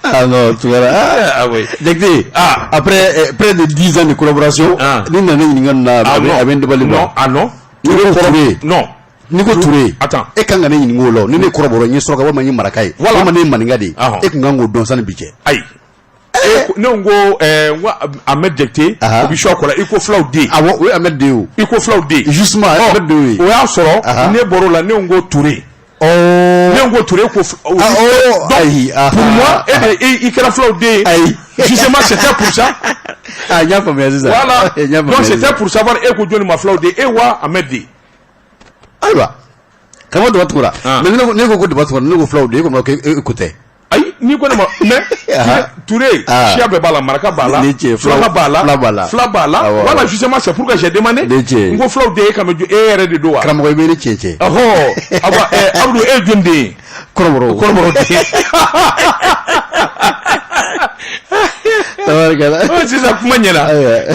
ah non Touré ah oui Jakite après près de 10 ans de collaboration ni nana ɲininka na a bɛ n dabali non ah non Touré non ni ko Touré attends e kan ka ne ɲininka o la ni ne kɔrɔbɔrɔ n ye suraka walima n ye maraka ye walima ne ye maninka de e kun kan k'o dɔn sani bi cɛ ayi ne ko Ahmed Jakite o bi choix kɔlɛ i ko filaw den awɔ o ye Ahmed den o i ko filaw den justement Ahmed den o ye o y'a sɔrɔ ne bɔr'o la ne ko Touré ne ko Touré ko ayi pour moi i kɛra filaw den ayi justement c'était pour ça ah n y'a faamuya sisan voilà donc c'était pour savoir e ko jɔnni ma filaw den e wa Ahmed den ayiwa karamɔgɔ Daba Tunkara mais ne ko Daba Tunkara ne ko filaw den e ko e ko tɛ ayi ni ko ne ma mais Touré siya bɛɛ b'a la maraka b'a la fulaka b'a la fila b'a la voilà justement c'est pour que j'ai demandé n ko filaw den e kan bɛ e yɛrɛ de don wa karamɔgɔ i bɛ ne cɛ ɔhɔ Abdou e ye jɔnni den ye kɔrɔbɔrɔ den sisan kuma ɲɛna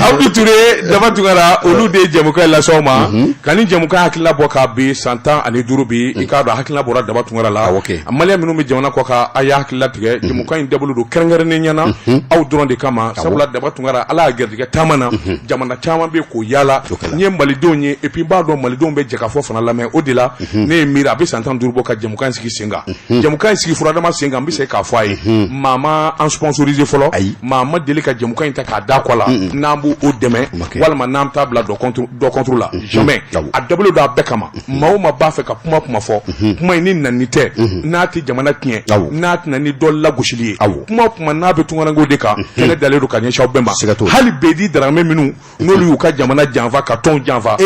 Abdou Touré Daba Tunkara olu de ye jɛmukan las'aw ma ka ni jɛmukan hakilila bɔ k'a bin san 15 bi i k'a dɔn hakilila bɔra Daba Tunkara la maliyɛn minnu bɛ jamana kɔ kan a y'a hakilila tigɛ jɛmukan in dabɔlen don kɛrɛnkɛrɛnnen ɲɛna aw dɔrɔn de kama sabula Daba Tunkara Ala y'a garijɛgɛ taama na jamana caman bɛ k'o yaala ni ye malidenw ye et puis n b'a dɔn malidenw bɛ jɛ ka fɔ fana lamɛn o de la ne ye miiri a bɛ san 15 bɔ ka jɛmukan in sigi sen kan jɛmukan in sigi furadama sen kan n bɛ se k'a fɔ a ye maa ma an sponsoriser fɔlɔ maa ma deli ka jɛmukan in ta k'a da kɔ la n'an b'o dɛmɛ walima n'an t'a bila dɔ contre la jamais a dabɔlen don a bɛɛ kama maa o maa b'a fɛ ka kuma fɔ kuma in ni nani tɛ n'a tɛ jamana tiɲɛ n'a tɛna ni dɔ lagosili ye kuma n'a bɛ tunkarankew de kan kɛlɛ dalen don ka ɲɛsin aw bɛɛ ma hali Bedi Daramɛ minnu n'olu y'u ka jamana janfa ka tɔn janfa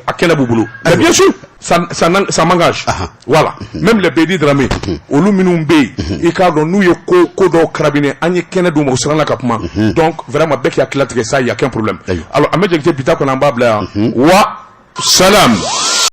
a kɛlɛ b'u bolo mais bien sûr ça m'engage voilà même les Bedi Daramɛ olu minnu bɛ yen i k'a dɔn n'u ye ko dɔw karabinɛ an ye kɛnɛ d'u ma u siranna la ka kuma donc vraiment bɛɛ k'i hakili latigɛ ça y a aucun problème alors Ahmed Jakite bi ta kɔnɔ an b'a bila yan wa salam